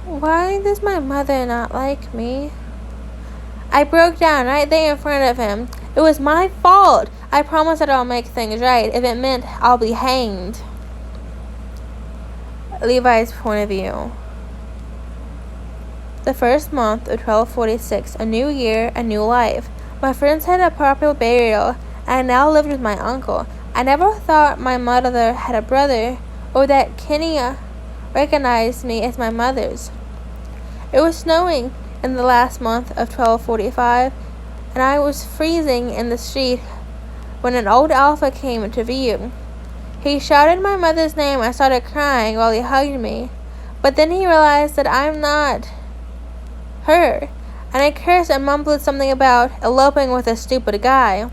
Why does my mother not like me? I broke down right there in front of him. It was my fault. I promise that I'll make things right, if it meant I'll be hanged. Levi's point of view. The first month of 1246, a new year, a new life. My friends had a proper burial, and I now lived with my uncle. I never thought my mother had a brother, or that Kenny recognized me as my mother's. It was snowing in the last month of 1245, and I was freezing in the street when an old alpha came into view. He shouted my mother's name. I started crying while he hugged me, but then he realized that I'm not her, and I cursed and mumbled something about eloping with a stupid guy.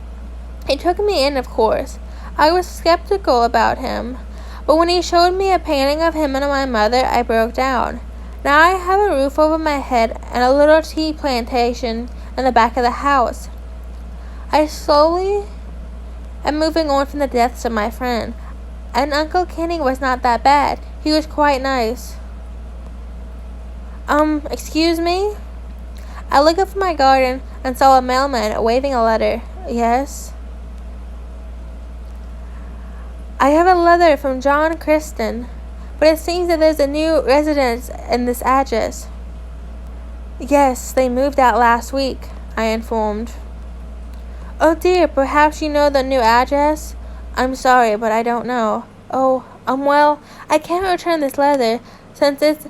He took me in, of course. I was skeptical about him, but when he showed me a painting of him and my mother, I broke down. Now I have a roof over my head and a little tea plantation in the back of the house. I slowly am moving on from the deaths of my friend, and Uncle Kenny was not that bad. He was quite nice. Excuse me? I looked up from my garden and saw a mailman waving a letter. Yes? I have a letter from John Kristen. but it seems that there's a new residence in this address. Yes, they moved out last week, I informed. Oh dear, perhaps you know the new address? I'm sorry, but I don't know. Oh, well, I can't return this letter since it's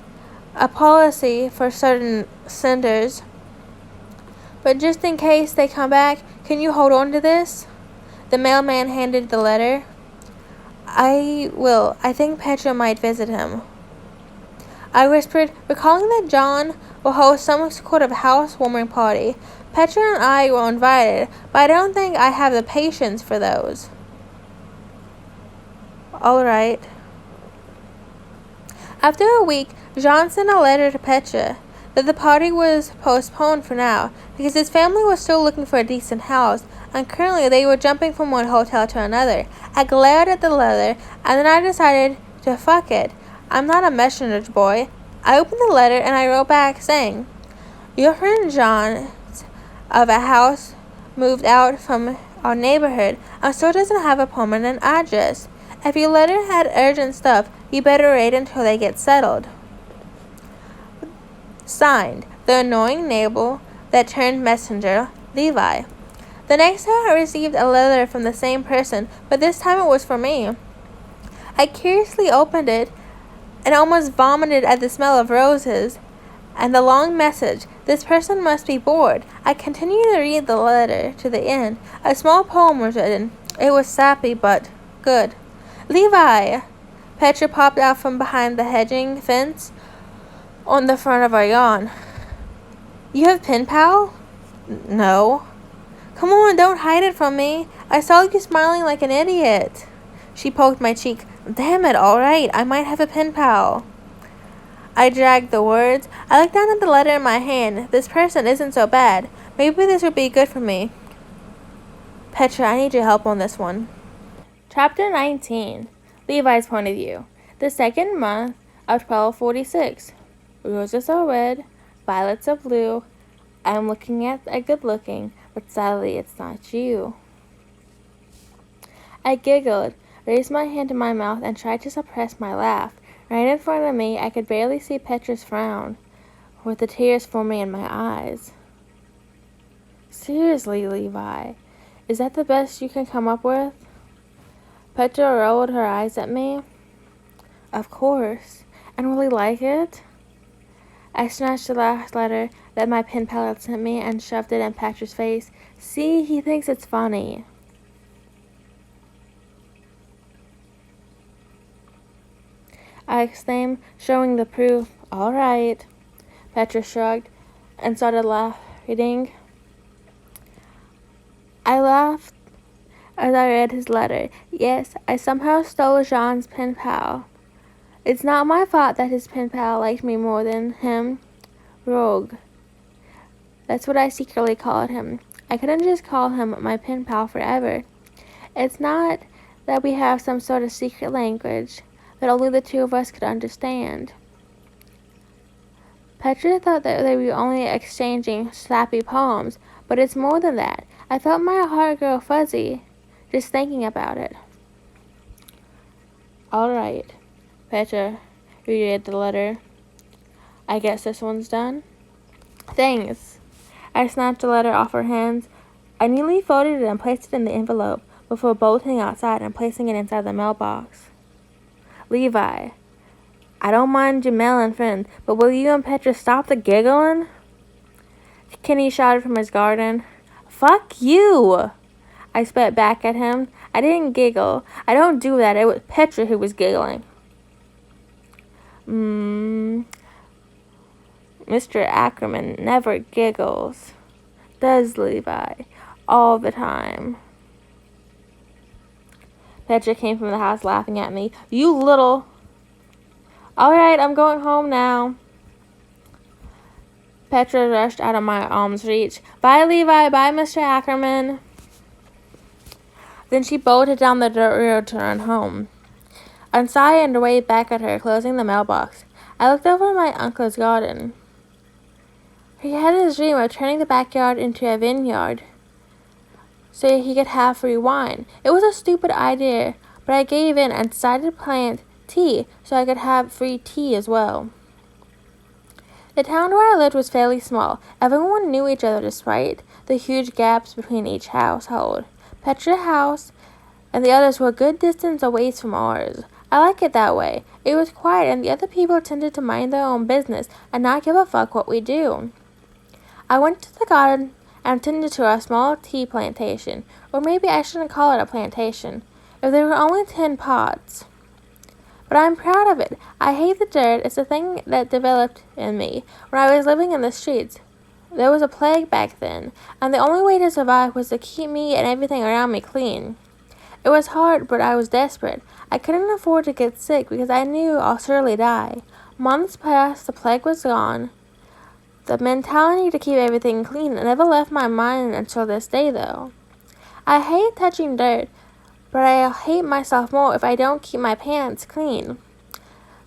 a policy for certain senders. But just in case they come back, can you hold on to this? The mailman handed the letter. I will. I think Petra might visit him. I whispered, recalling that John will host some sort of housewarming party. Petra and I were invited, but I don't think I have the patience for those. All right. After a week, John sent a letter to Petra that the party was postponed for now because his family was still looking for a decent house, and currently they were jumping from one hotel to another. I glared at the letter, and then I decided to fuck it. I'm not a messenger boy. I opened the letter and I wrote back saying, your friend John of a house moved out from our neighborhood and still doesn't have a permanent address. If your letter had urgent stuff, you better wait until they get settled. Signed, the annoying neighbor that turned messenger, Levi. The next day I received a letter from the same person, but this time it was for me. I curiously opened it and almost vomited at the smell of roses and the long message. This person must be bored. I continued to read the letter to the end. A small poem was written. It was sappy, but good. Levi! Petra popped out from behind the hedging fence on the front of our yawn. You have pen pal? No. Come on, don't hide it from me. I saw you smiling like an idiot. She poked my cheek. Damn it, all right. I might have a pen pal. I dragged the words. I looked down at the letter in my hand. This person isn't so bad. Maybe this would be good for me. Petra, I need your help on this one. Chapter 19. Levi's point of view. The second month of 1246. Roses are red, violets are blue. I'm looking at a good looking, but sadly it's not you. I giggled, raised my hand to my mouth, and tried to suppress my laugh. Right in front of me, I could barely see Petra's frown, with the tears forming in my eyes. Seriously, Levi, is that the best you can come up with? Petra rolled her eyes at me. Of course. And will he like it? I snatched the last letter that my pen pal had sent me and shoved it in Petra's face. See, he thinks it's funny. I exclaimed, showing the proof. All right. Petra shrugged and started laughing. I laughed as I read his letter. Yes, I somehow stole Jean's pen pal. It's not my fault that his pen pal liked me more than him. Rogue. That's what I secretly called him. I couldn't just call him my pen pal forever. It's not that we have some sort of secret language that only the two of us could understand. Petra thought that they were only exchanging slappy poems, but it's more than that. I felt my heart grow fuzzy just thinking about it. All right, Petra reread the letter. I guess this one's done. Thanks. I snatched the letter off her hands. I neatly folded it and placed it in the envelope before bolting outside and placing it inside the mailbox. Levi, I don't mind Jamel and friends, but will you and Petra stop the giggling? Kenny shouted from his garden. Fuck you! I spat back at him. I didn't giggle. I don't do that. It was Petra who was giggling. Mr. Ackerman never giggles. Does Levi? All the time. Petra came from the house laughing at me. You little... All right, I'm going home now. Petra rushed out of my arm's reach. Bye, Levi. Bye, Mr. Ackerman. Then she bolted down the dirt road to run home. I sighed and waved back at her, closing the mailbox. I looked over my uncle's garden. He had this dream of turning the backyard into a vineyard so he could have free wine. It was a stupid idea, but I gave in and decided to plant tea, so I could have free tea as well. The town where I lived was fairly small. Everyone knew each other despite the huge gaps between each household. Petra's house and the others were a good distance away from ours. I like it that way. It was quiet and the other people tended to mind their own business and not give a fuck what we do. I went to the garden and tended to our small tea plantation, or maybe I shouldn't call it a plantation, if there were only 10 pots. But I'm proud of it. I hate the dirt. It's a thing that developed in me when I was living in the streets. There was a plague back then, and the only way to survive was to keep me and everything around me clean. It was hard, but I was desperate. I couldn't afford to get sick because I knew I'll surely die. Months passed, the plague was gone. The mentality to keep everything clean never left my mind until this day, though. I hate touching dirt, but I'll hate myself more if I don't keep my pants clean.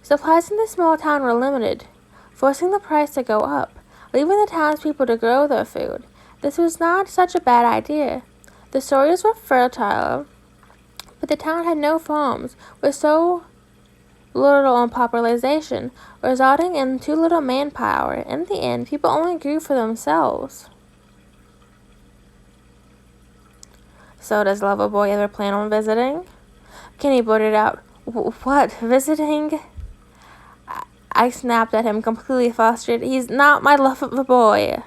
Supplies in the small town were limited, forcing the price to go up, leaving the townspeople to grow their food. This was not such a bad idea. The soils were fertile, but the town had no farms, with so little on population, resulting in too little manpower. In the end, people only grew for themselves. So does Loverboy ever plan on visiting? Kenny blurted out, "What, visiting?" I snapped at him, completely frustrated. "He's not my Loverboy."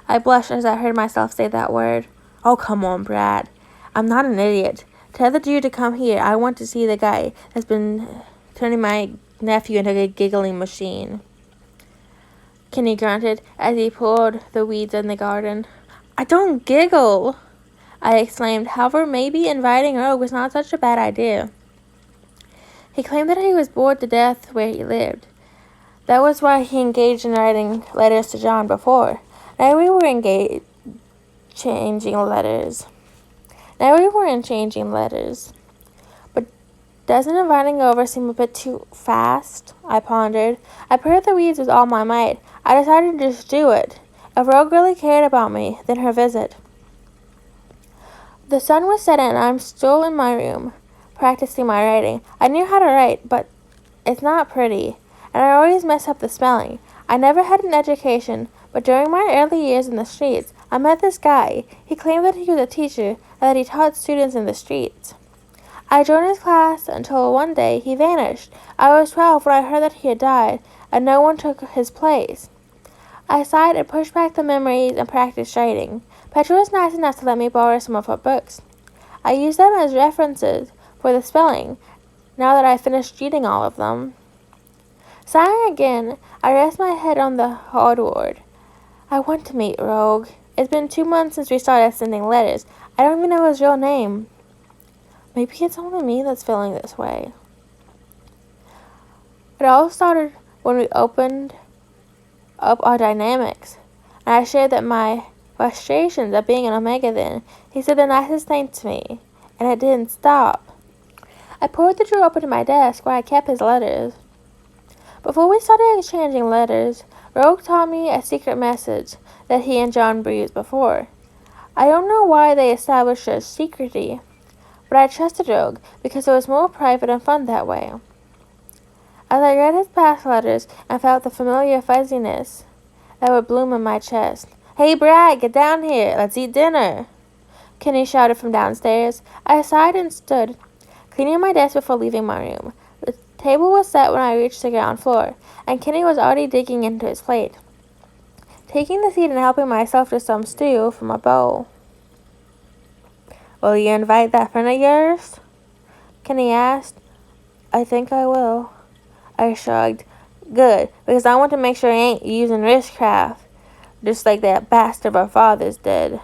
I blushed as I heard myself say that word. "Oh, come on, Brad. I'm not an idiot. Tell the dude to come here. I want to see the guy that's been turning my nephew into a giggling machine." Kenny grunted as he pulled the weeds in the garden. "I don't giggle," I exclaimed. However, maybe inviting Rogue was not such a bad idea. He claimed that he was bored to death where he lived. That was why he engaged in writing letters to John before. Now we were exchanging letters. But doesn't inviting over seem a bit too fast? I pondered. I paired the weeds with all my might. I decided to just do it. If Rogue really cared about me, then her visit. The sun was setting and I'm still in my room, practicing my writing. I knew how to write, but it's not pretty, and I always mess up the spelling. I never had an education, but during my early years in the streets, I met this guy. He claimed that he was a teacher and that he taught students in the streets. I joined his class until one day he vanished. I was 12 when I heard that he had died, and no one took his place. I sighed and pushed back the memories and practiced writing. Petra was nice enough to let me borrow some of her books. I used them as references for the spelling, now that I finished reading all of them. Sighing again, I rest my head on the hardwood. I want to meet Rogue. It's been 2 months since we started sending letters. I don't even know his real name. Maybe it's only me that's feeling this way. It all started when we opened up our dynamics, and I shared that my frustrations of being an Omega then. He said the nicest thing to me, and it didn't stop. I pulled the drawer open to my desk where I kept his letters. Before we started exchanging letters, Rogue taught me a secret message that he and John breathed before. I don't know why they established such secrecy, but I trusted Rogue because it was more private and fun that way. As I read his past letters and felt the familiar fuzziness that would bloom in my chest. "Hey, Brad, get down here. Let's eat dinner," Kenny shouted from downstairs. I sighed and stood, cleaning my desk before leaving my room. The table was set when I reached the ground floor, and Kenny was already digging into his plate, taking the seat and helping myself to some stew from a bowl. "Will you invite that friend of yours?" Kenny asked. "I think I will," I shrugged. "Good, because I want to make sure he ain't using witchcraft, just like that bastard our fathers did."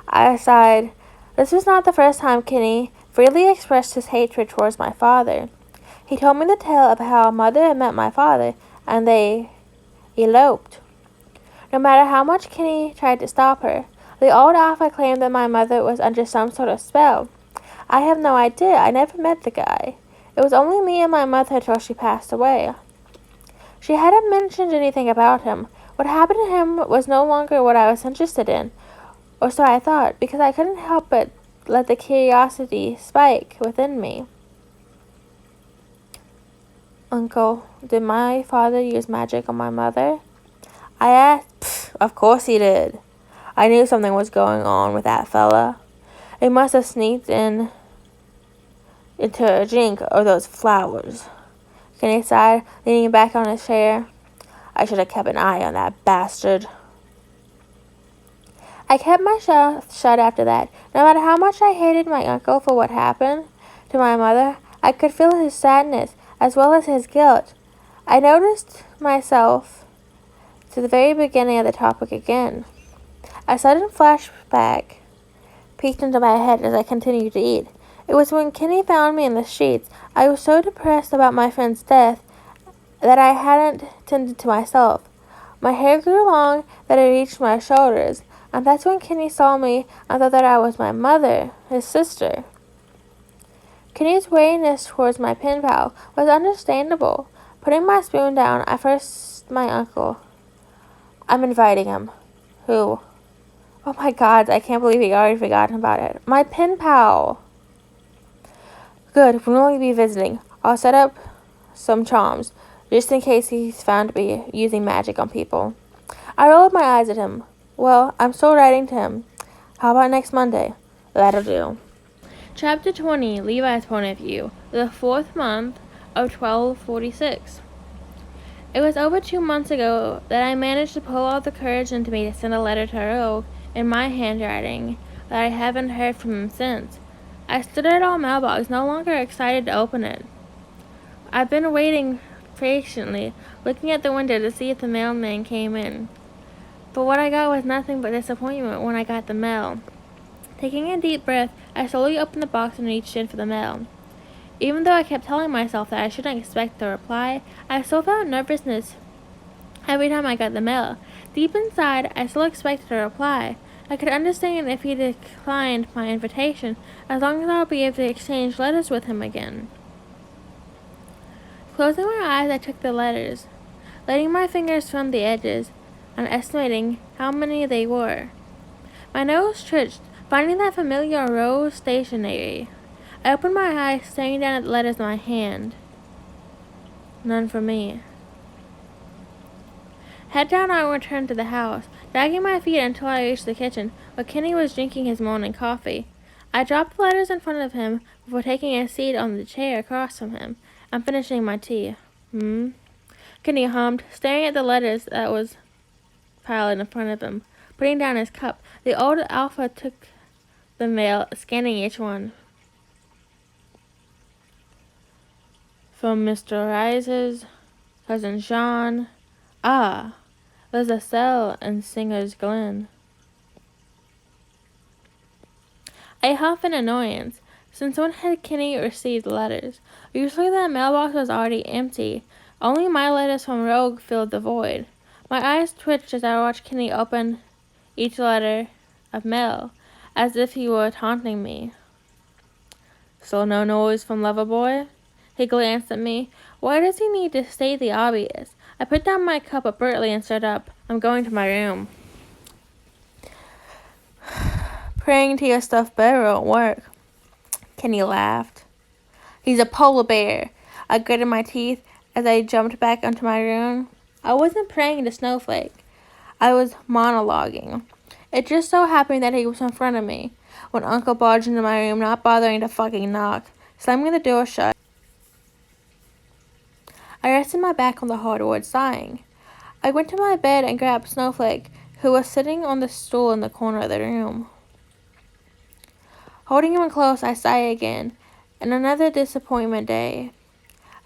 I sighed. This was not the first time Kenny freely expressed his hatred towards my father. He told me the tale of how Mother had met my father, and they eloped. No matter how much Kenny tried to stop her, the old alpha claimed that my mother was under some sort of spell. I have no idea. I never met the guy. It was only me and my mother till she passed away. She hadn't mentioned anything about him. What happened to him was no longer what I was interested in, or so I thought, because I couldn't help but let the curiosity spike within me. Uncle, did my father use magic on my mother? I asked. Of course he did. I knew something was going on with that fella. He must have sneaked into a drink or those flowers. Kenny sighed, leaning back on his chair. I should have kept an eye on that bastard. I kept my mouth shut after that. No matter how much I hated my uncle for what happened to my mother, I could feel his sadness as well as his guilt. I noticed myself to the very beginning of the topic again. A sudden flashback peeked into my head as I continued to eat. It was when Kenny found me in the streets. I was so depressed about my friend's death that I hadn't tended to myself. My hair grew long that it reached my shoulders, and that's when Kenny saw me and thought that I was my mother, his sister. Kenny's wariness towards my pen pal was understandable. Putting my spoon down, I first my uncle. I'm inviting him. Who? Oh my God, I can't believe he already forgotten about it. My pen pal. Good, we'll only be visiting. I'll set up some charms, just in case he's found to be using magic on people. I rolled my eyes at him. Well, I'm still writing to him. How about next Monday? That'll do. Chapter 20, Levi's Point of View, the 4th month of 1246. It was over 2 months ago that I managed to pull all the courage into me to send a letter to Rogue in my handwriting, but I haven't heard from him since. I stood at our mailbox, no longer excited to open it. I've been waiting patiently, looking at the window to see if the mailman came in. But what I got was nothing but disappointment when I got the mail. Taking a deep breath, I slowly opened the box and reached in for the mail. Even though I kept telling myself that I shouldn't expect the reply, I still felt nervousness every time I got the mail. Deep inside, I still expected a reply. I could understand if he declined my invitation, as long as I would be able to exchange letters with him again. Closing my eyes, I took the letters, letting my fingers from the edges, and estimating how many they were. My nose twitched, finding that familiar rose stationery. I opened my eyes, staring down at the letters in my hand. None for me. Head down, I returned to the house, dragging my feet until I reached the kitchen, where Kenny was drinking his morning coffee. I dropped the letters in front of him before taking a seat on the chair across from him and finishing my tea. Kenny hummed, staring at the letters that was piled in front of him. Putting down his cup, the old alpha took the mail, scanning each one. From Mr. Rise's cousin Sean. Ah, there's a cell in Singer's Glen. I huffed in annoyance. Since when had Kenny received letters? Usually the mailbox was already empty. Only my letters from Rogue filled the void. My eyes twitched as I watched Kenny open each letter of mail, as if he were taunting me. Still no noise from Loverboy? He glanced at me. Why does he need to state the obvious? I put down my cup abruptly and stood up. I'm going to my room. Praying to your stuffed bear won't work. Kenny laughed. He's a polar bear. I gritted my teeth as I jumped back into my room. I wasn't praying to Snowflake. I was monologuing. It just so happened that he was in front of me when Uncle barged into my room, not bothering to fucking knock, slamming the door shut. I rested my back on the hardwood, sighing. I went to my bed and grabbed Snowflake, who was sitting on the stool in the corner of the room. Holding him close, I sighed again, and another disappointment day.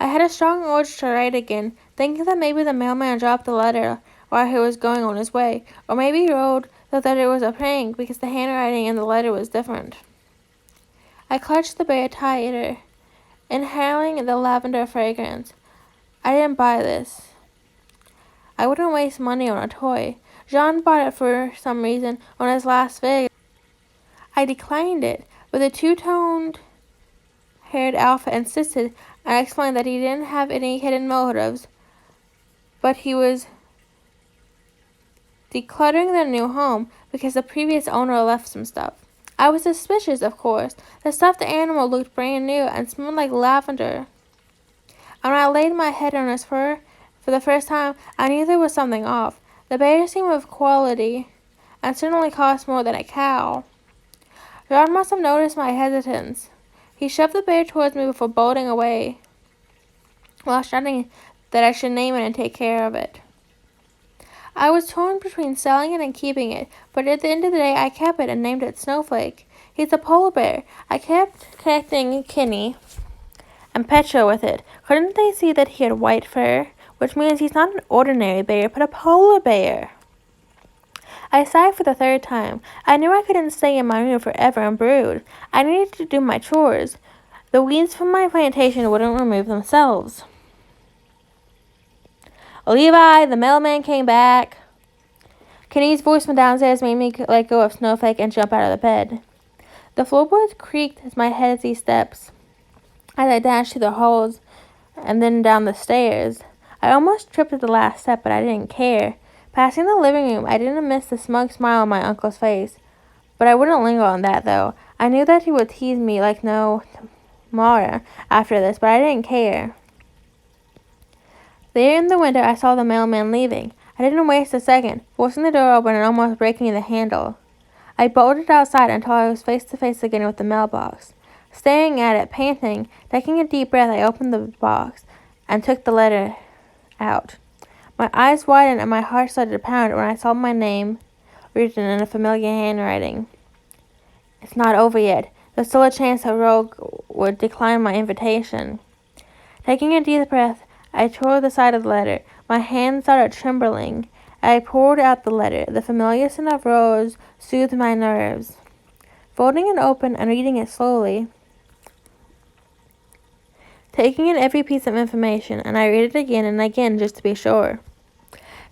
I had a strong urge to write again, thinking that maybe the mailman dropped the letter while he was going on his way, or maybe Rode thought that it was a prank because the handwriting in the letter was different. I clutched the bear tighter, inhaling the lavender fragrance. I didn't buy this. I wouldn't waste money on a toy. Jean bought it for some reason on his last Vegas. I declined it, but the two-toned haired alpha insisted. I explained that he didn't have any hidden motives, but he was decluttering their new home because the previous owner left some stuff. I was suspicious, of course. The stuffed animal looked brand new and smelled like lavender. When I laid my head on his fur for the first time, I knew there was something off. The bear seemed of quality, and certainly cost more than a cow. John must have noticed my hesitance. He shoved the bear towards me before bolting away, while shouting that I should name it and take care of it. I was torn between selling it and keeping it, but at the end of the day I kept it and named it Snowflake. He's a polar bear. I kept connecting Kenny and Petra with it. Couldn't they see that he had white fur? Which means he's not an ordinary bear, but a polar bear. I sighed for the third time. I knew I couldn't stay in my room forever and brood. I needed to do my chores. The weeds from my plantation wouldn't remove themselves. Levi, the mailman came back. Kenny's voice from downstairs made me let go of Snowflake and jump out of the bed. The floorboards creaked as my heavy steps as I dashed through the halls and then down the stairs. I almost tripped at the last step, but I didn't care. Passing the living room, I didn't miss the smug smile on my uncle's face. But I wouldn't linger on that, though. I knew that he would tease me like no tomorrow after this, but I didn't care. There in the window, I saw the mailman leaving. I didn't waste a second, forcing the door open and almost breaking the handle. I bolted outside until I was face to face again with the mailbox. Staring at it, panting, taking a deep breath, I opened the box and took the letter out. My eyes widened and my heart started to pound when I saw my name written in a familiar handwriting. It's not over yet. There's still a chance that Rogue would decline my invitation. Taking a deep breath, I tore the side of the letter. My hand started trembling. I poured out the letter. The familiar scent of rose soothed my nerves. Folding it open and reading it slowly, taking in every piece of information, and I read it again and again just to be sure.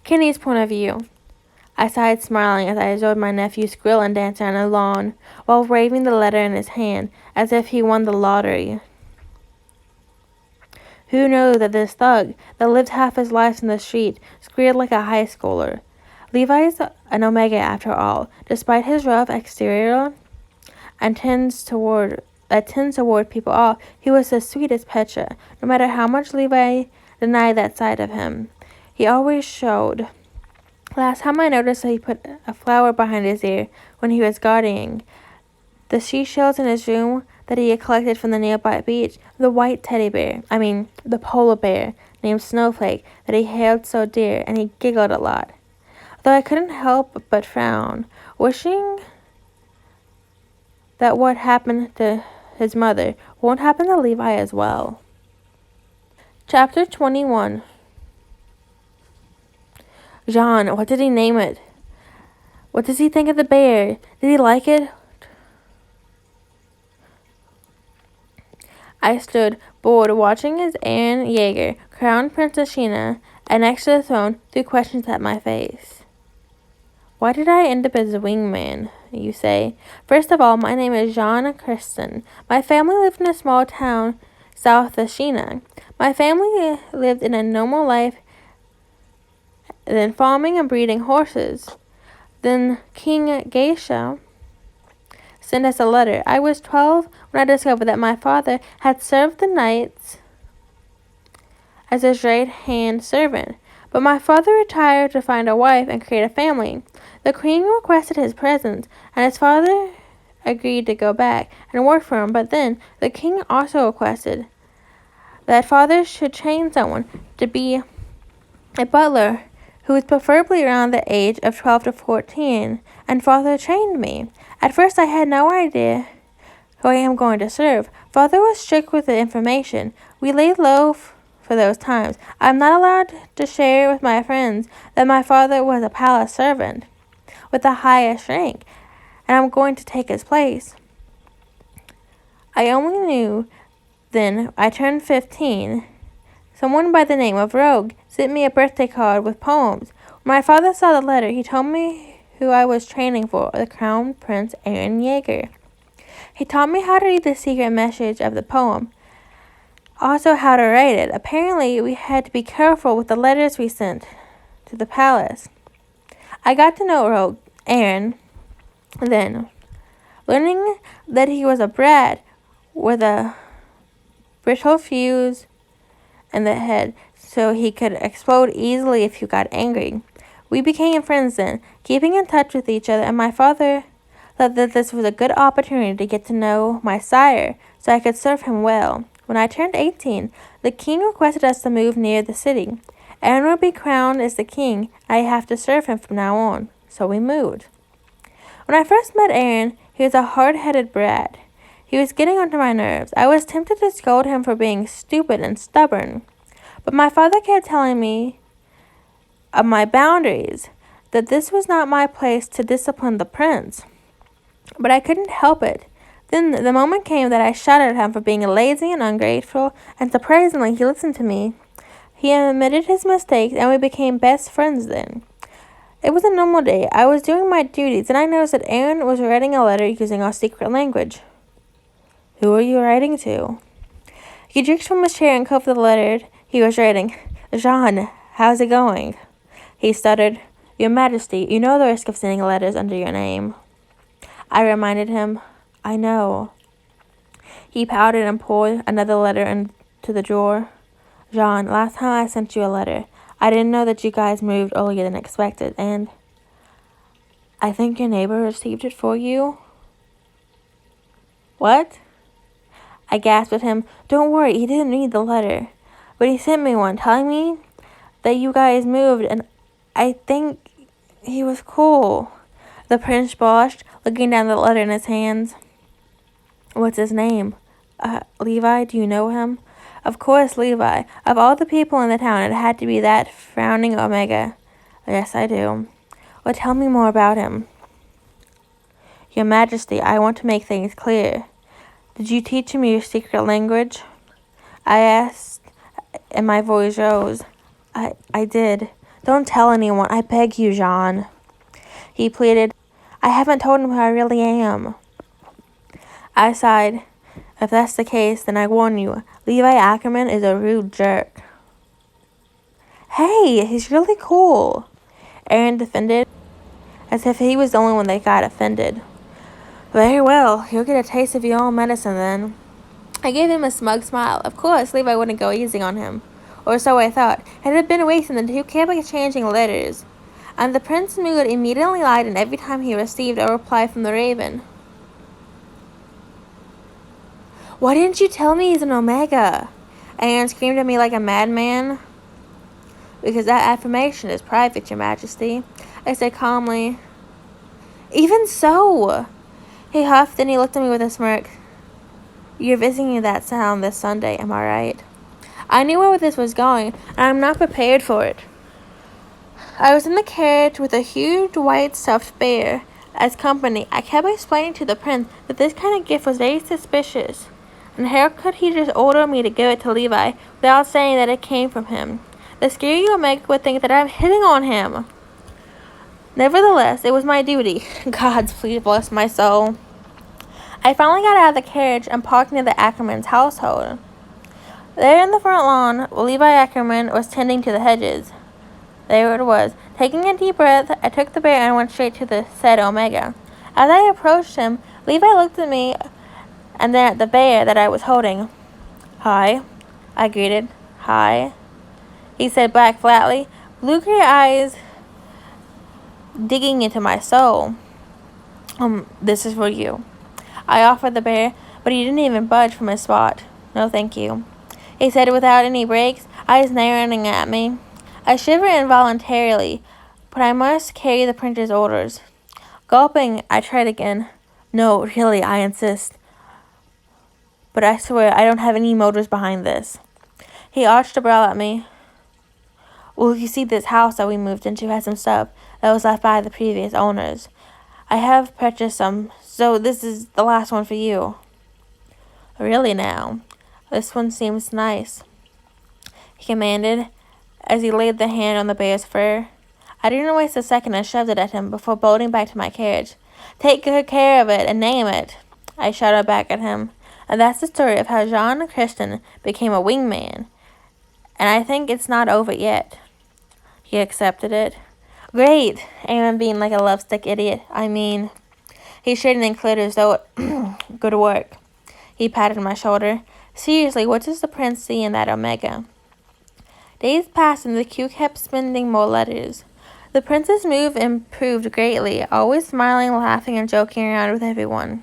Kenny's point of view. I sighed, smiling as I observed my nephew squeal and dance on the lawn while waving the letter in his hand as if he won the lottery. Who knew that this thug, that lived half his life in the street, squealed like a high schooler? Levi's an omega after all, despite his rough exterior and tends to ward people off. He was as sweet as Petra, no matter how much Levi denied that side of him. He always showed. Last time I noticed that he put a flower behind his ear when he was gardening. The seashells in his room that he had collected from the nearby beach, the white the polar bear named Snowflake that he held so dear, and he giggled a lot. Though I couldn't help but frown, wishing that what happened to his mother won't happen to Levi as well. Chapter 21. John, what did he name it? What does he think of the bear? Did he like it? I stood, bored, watching as Aaron Yeager crowned Princess Sheena, and next to the throne threw questions at my face. Why did I end up as a wingman, you say? First of all, my name is John Kristen. My family lived in a small town south of Sheena. My family lived in a normal life, then farming and breeding horses. Then King Geisha sent us a letter. I was 12 when I discovered that my father had served the knights as his right-hand servant. But my father retired to find a wife and create a family. The queen requested his presence, and his father agreed to go back and work for him. But then the king also requested that father should train someone to be a butler who was preferably around the age of 12 to 14, and father trained me. At first I had no idea who I am going to serve. Father was strict with the information. We laid low for those times. I'm not allowed to share with my friends that my father was a palace servant with the highest rank, and I'm going to take his place. I only knew then I turned 15. Someone by the name of Rogue sent me a birthday card with poems. When my father saw the letter, he told me who I was training for, the Crown Prince Aaron Yeager. He taught me how to read the secret message of the poem, also how to write it. Apparently, we had to be careful with the letters we sent to the palace. I got to know Rogue Aaron then, learning that he was a brat with a brittle fuse in the head so he could explode easily if you got angry. We became friends then, keeping in touch with each other, and my father thought that this was a good opportunity to get to know my sire so I could serve him well. When I turned 18, the king requested us to move near the city. Aaron would be crowned as the king. I have to serve him from now on. So we moved. When I first met Aaron, he was a hard-headed brat. He was getting under my nerves. I was tempted to scold him for being stupid and stubborn. But my father kept telling me of my boundaries, that this was not my place to discipline the prince. But I couldn't help it. Then the moment came that I shouted at him for being lazy and ungrateful, and surprisingly, he listened to me. He admitted his mistakes, and we became best friends then. It was a normal day. I was doing my duties, and I noticed that Aaron was writing a letter using our secret language. Who are you writing to? He jerked from his chair and covered the letter he was writing. Jean, how's it going? He stuttered. Your Majesty, you know the risk of sending letters under your name. I reminded him. I know. He pouted and pulled another letter into the drawer. Jean, last time I sent you a letter, I didn't know that you guys moved earlier than expected, and I think your neighbor received it for you. What? I gasped at him. Don't worry, he didn't read the letter, but he sent me one telling me that you guys moved, and I think he was cool. The prince blushed, looking down the letter in his hands. What's his name? Levi, do you know him? Of course, Levi. Of all the people in the town, it had to be that frowning Omega. Yes, I do. Well, tell me more about him. Your Majesty, I want to make things clear. Did you teach him your secret language? I asked, and my voice rose. I did. Don't tell anyone. I beg you, Jean. He pleaded. I haven't told him who I really am. I sighed. If that's the case, then I warn you, Levi Ackerman is a rude jerk. Hey, he's really cool. Aaron defended, as if he was the only one that got offended. Very well, you'll get a taste of your own medicine then. I gave him a smug smile. Of course, Levi wouldn't go easy on him. Or so I thought. It had been weeks, and the two kept exchanging letters. And the prince's mood immediately lightened every time he received a reply from the raven. Why didn't you tell me he's an Omega? Aaron screamed at me like a madman. Because that affirmation is private, Your Majesty. I said calmly. Even so. He huffed and he looked at me with a smirk. You're visiting that town this Sunday, am I right? I knew where this was going, and I'm not prepared for it. I was in the carriage with a huge white stuffed bear as company. I kept explaining to the prince that this kind of gift was very suspicious. And how could he just order me to give it to Levi without saying that it came from him? The scary Omega would think that I'm hitting on him. Nevertheless, it was my duty. Gods, please bless my soul. I finally got out of the carriage and parked near the Ackerman's household. There in the front lawn, Levi Ackerman was tending to the hedges. There it was. Taking a deep breath, I took the bear and went straight to the said Omega. As I approached him, Levi looked at me and then at the bear that I was holding. Hi, I greeted. Hi, he said back flatly, blue-gray eyes digging into my soul. This is for you. I offered the bear, but he didn't even budge from his spot. No, thank you, he said without any breaks, eyes narrowing at me. I shivered involuntarily, but I must carry the printer's orders. Gulping, I tried again. No, really, I insist. But I swear I don't have any motives behind this. He arched a brow at me. Well, you see, this house that we moved into has some stuff that was left by the previous owners. I have purchased some, so this is the last one for you. Really now? This one seems nice, he commanded as he laid the hand on the bear's fur. I didn't waste a second and shoved it at him before bolting back to my carriage. Take good care of it and name it, I shouted back at him. And that's the story of how Jean Christian became a wingman. And I think it's not over yet. He accepted it. Great, Aaron being like a lovesick idiot. He straightened and cleared his throat. Good work. He patted my shoulder. Seriously, what does the prince see in that Omega? Days passed and the queue kept spending more letters. The prince's mood improved greatly, always smiling, laughing, and joking around with everyone.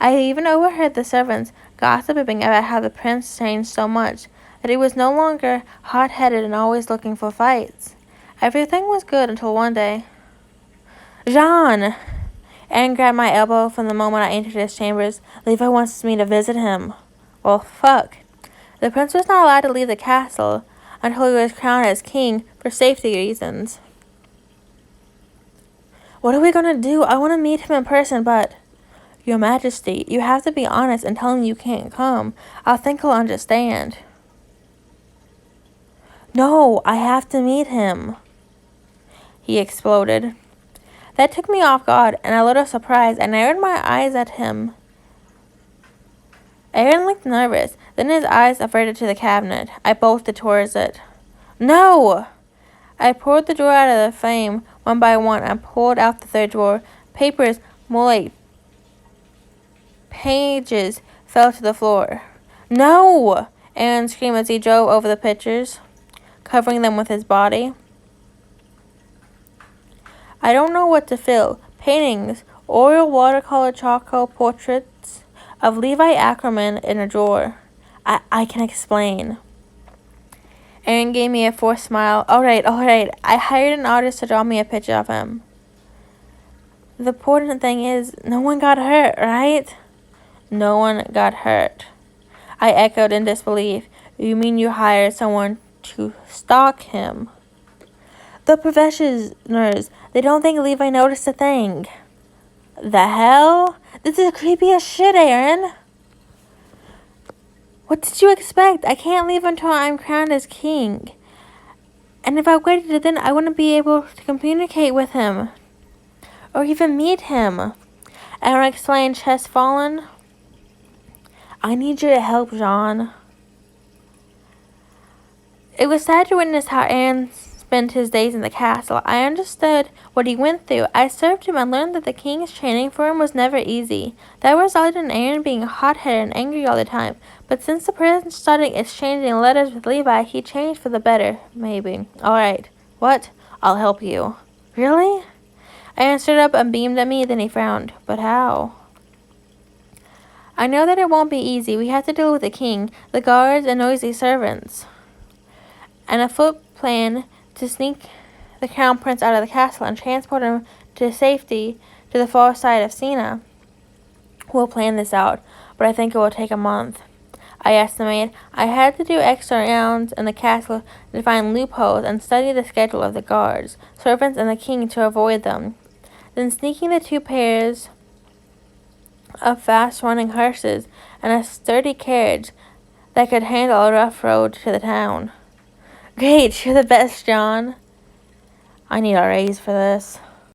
I even overheard the servants gossiping about how the prince changed so much, that he was no longer hot-headed and always looking for fights. Everything was good until one day. Jean! Aaron grabbed my elbow from the moment I entered his chambers. Levi wants me to visit him. Well, fuck. The prince was not allowed to leave the castle until he was crowned as king for safety reasons. What are we gonna do? I want to meet him in person, but... Your Majesty, you have to be honest and tell him you can't come. I think he'll understand. No, I have to meet him. He exploded. That took me off guard and a little surprised, and I narrowed my eyes at him. Aaron looked nervous, then his eyes averted to the cabinet. I bolted towards it. No! I poured the drawer out of the frame one by one and pulled out the third drawer. Papers, more like pages, fell to the floor. No! Aaron screamed as he drove over the pictures, covering them with his body. I don't know what to feel. Paintings, oil, watercolor, charcoal, portraits of Levi Ackerman in a drawer. I can explain. Aaron gave me a forced smile. All right. I hired an artist to draw me a picture of him. The important thing is, no one got hurt, right? No one got hurt. I echoed in disbelief. You mean you hired someone to stalk him? The professionals, they don't think Levi noticed a thing. The hell? This is creepy as shit, Aaron. What did you expect? I can't leave until I'm crowned as king. And if I waited to then, I wouldn't be able to communicate with him. Or even meet him. Aaron explained, chest fallen. I need you to help, Jean. It was sad to witness how Aaron spent his days in the castle. I understood what he went through. I served him and learned that the king's training for him was never easy. That resulted in Aaron being hot-headed and angry all the time. But since the prince started exchanging letters with Levi, he changed for the better. Maybe. Alright. What? I'll help you. Really? Aaron stood up and beamed at me, then he frowned. But how? I know that it won't be easy. We have to deal with the king, the guards, and noisy servants. And a foot plan to sneak the crown prince out of the castle and transport him to safety to the far side of Siena. We'll plan this out, but I think it will take a month. I estimate. I had to do extra rounds in the castle to find loopholes and study the schedule of the guards, servants, and the king to avoid them. Then sneaking the 2 pairs of fast-running horses and a sturdy carriage that could handle a rough road to the town. Great, you're the best, John. I need a raise for this.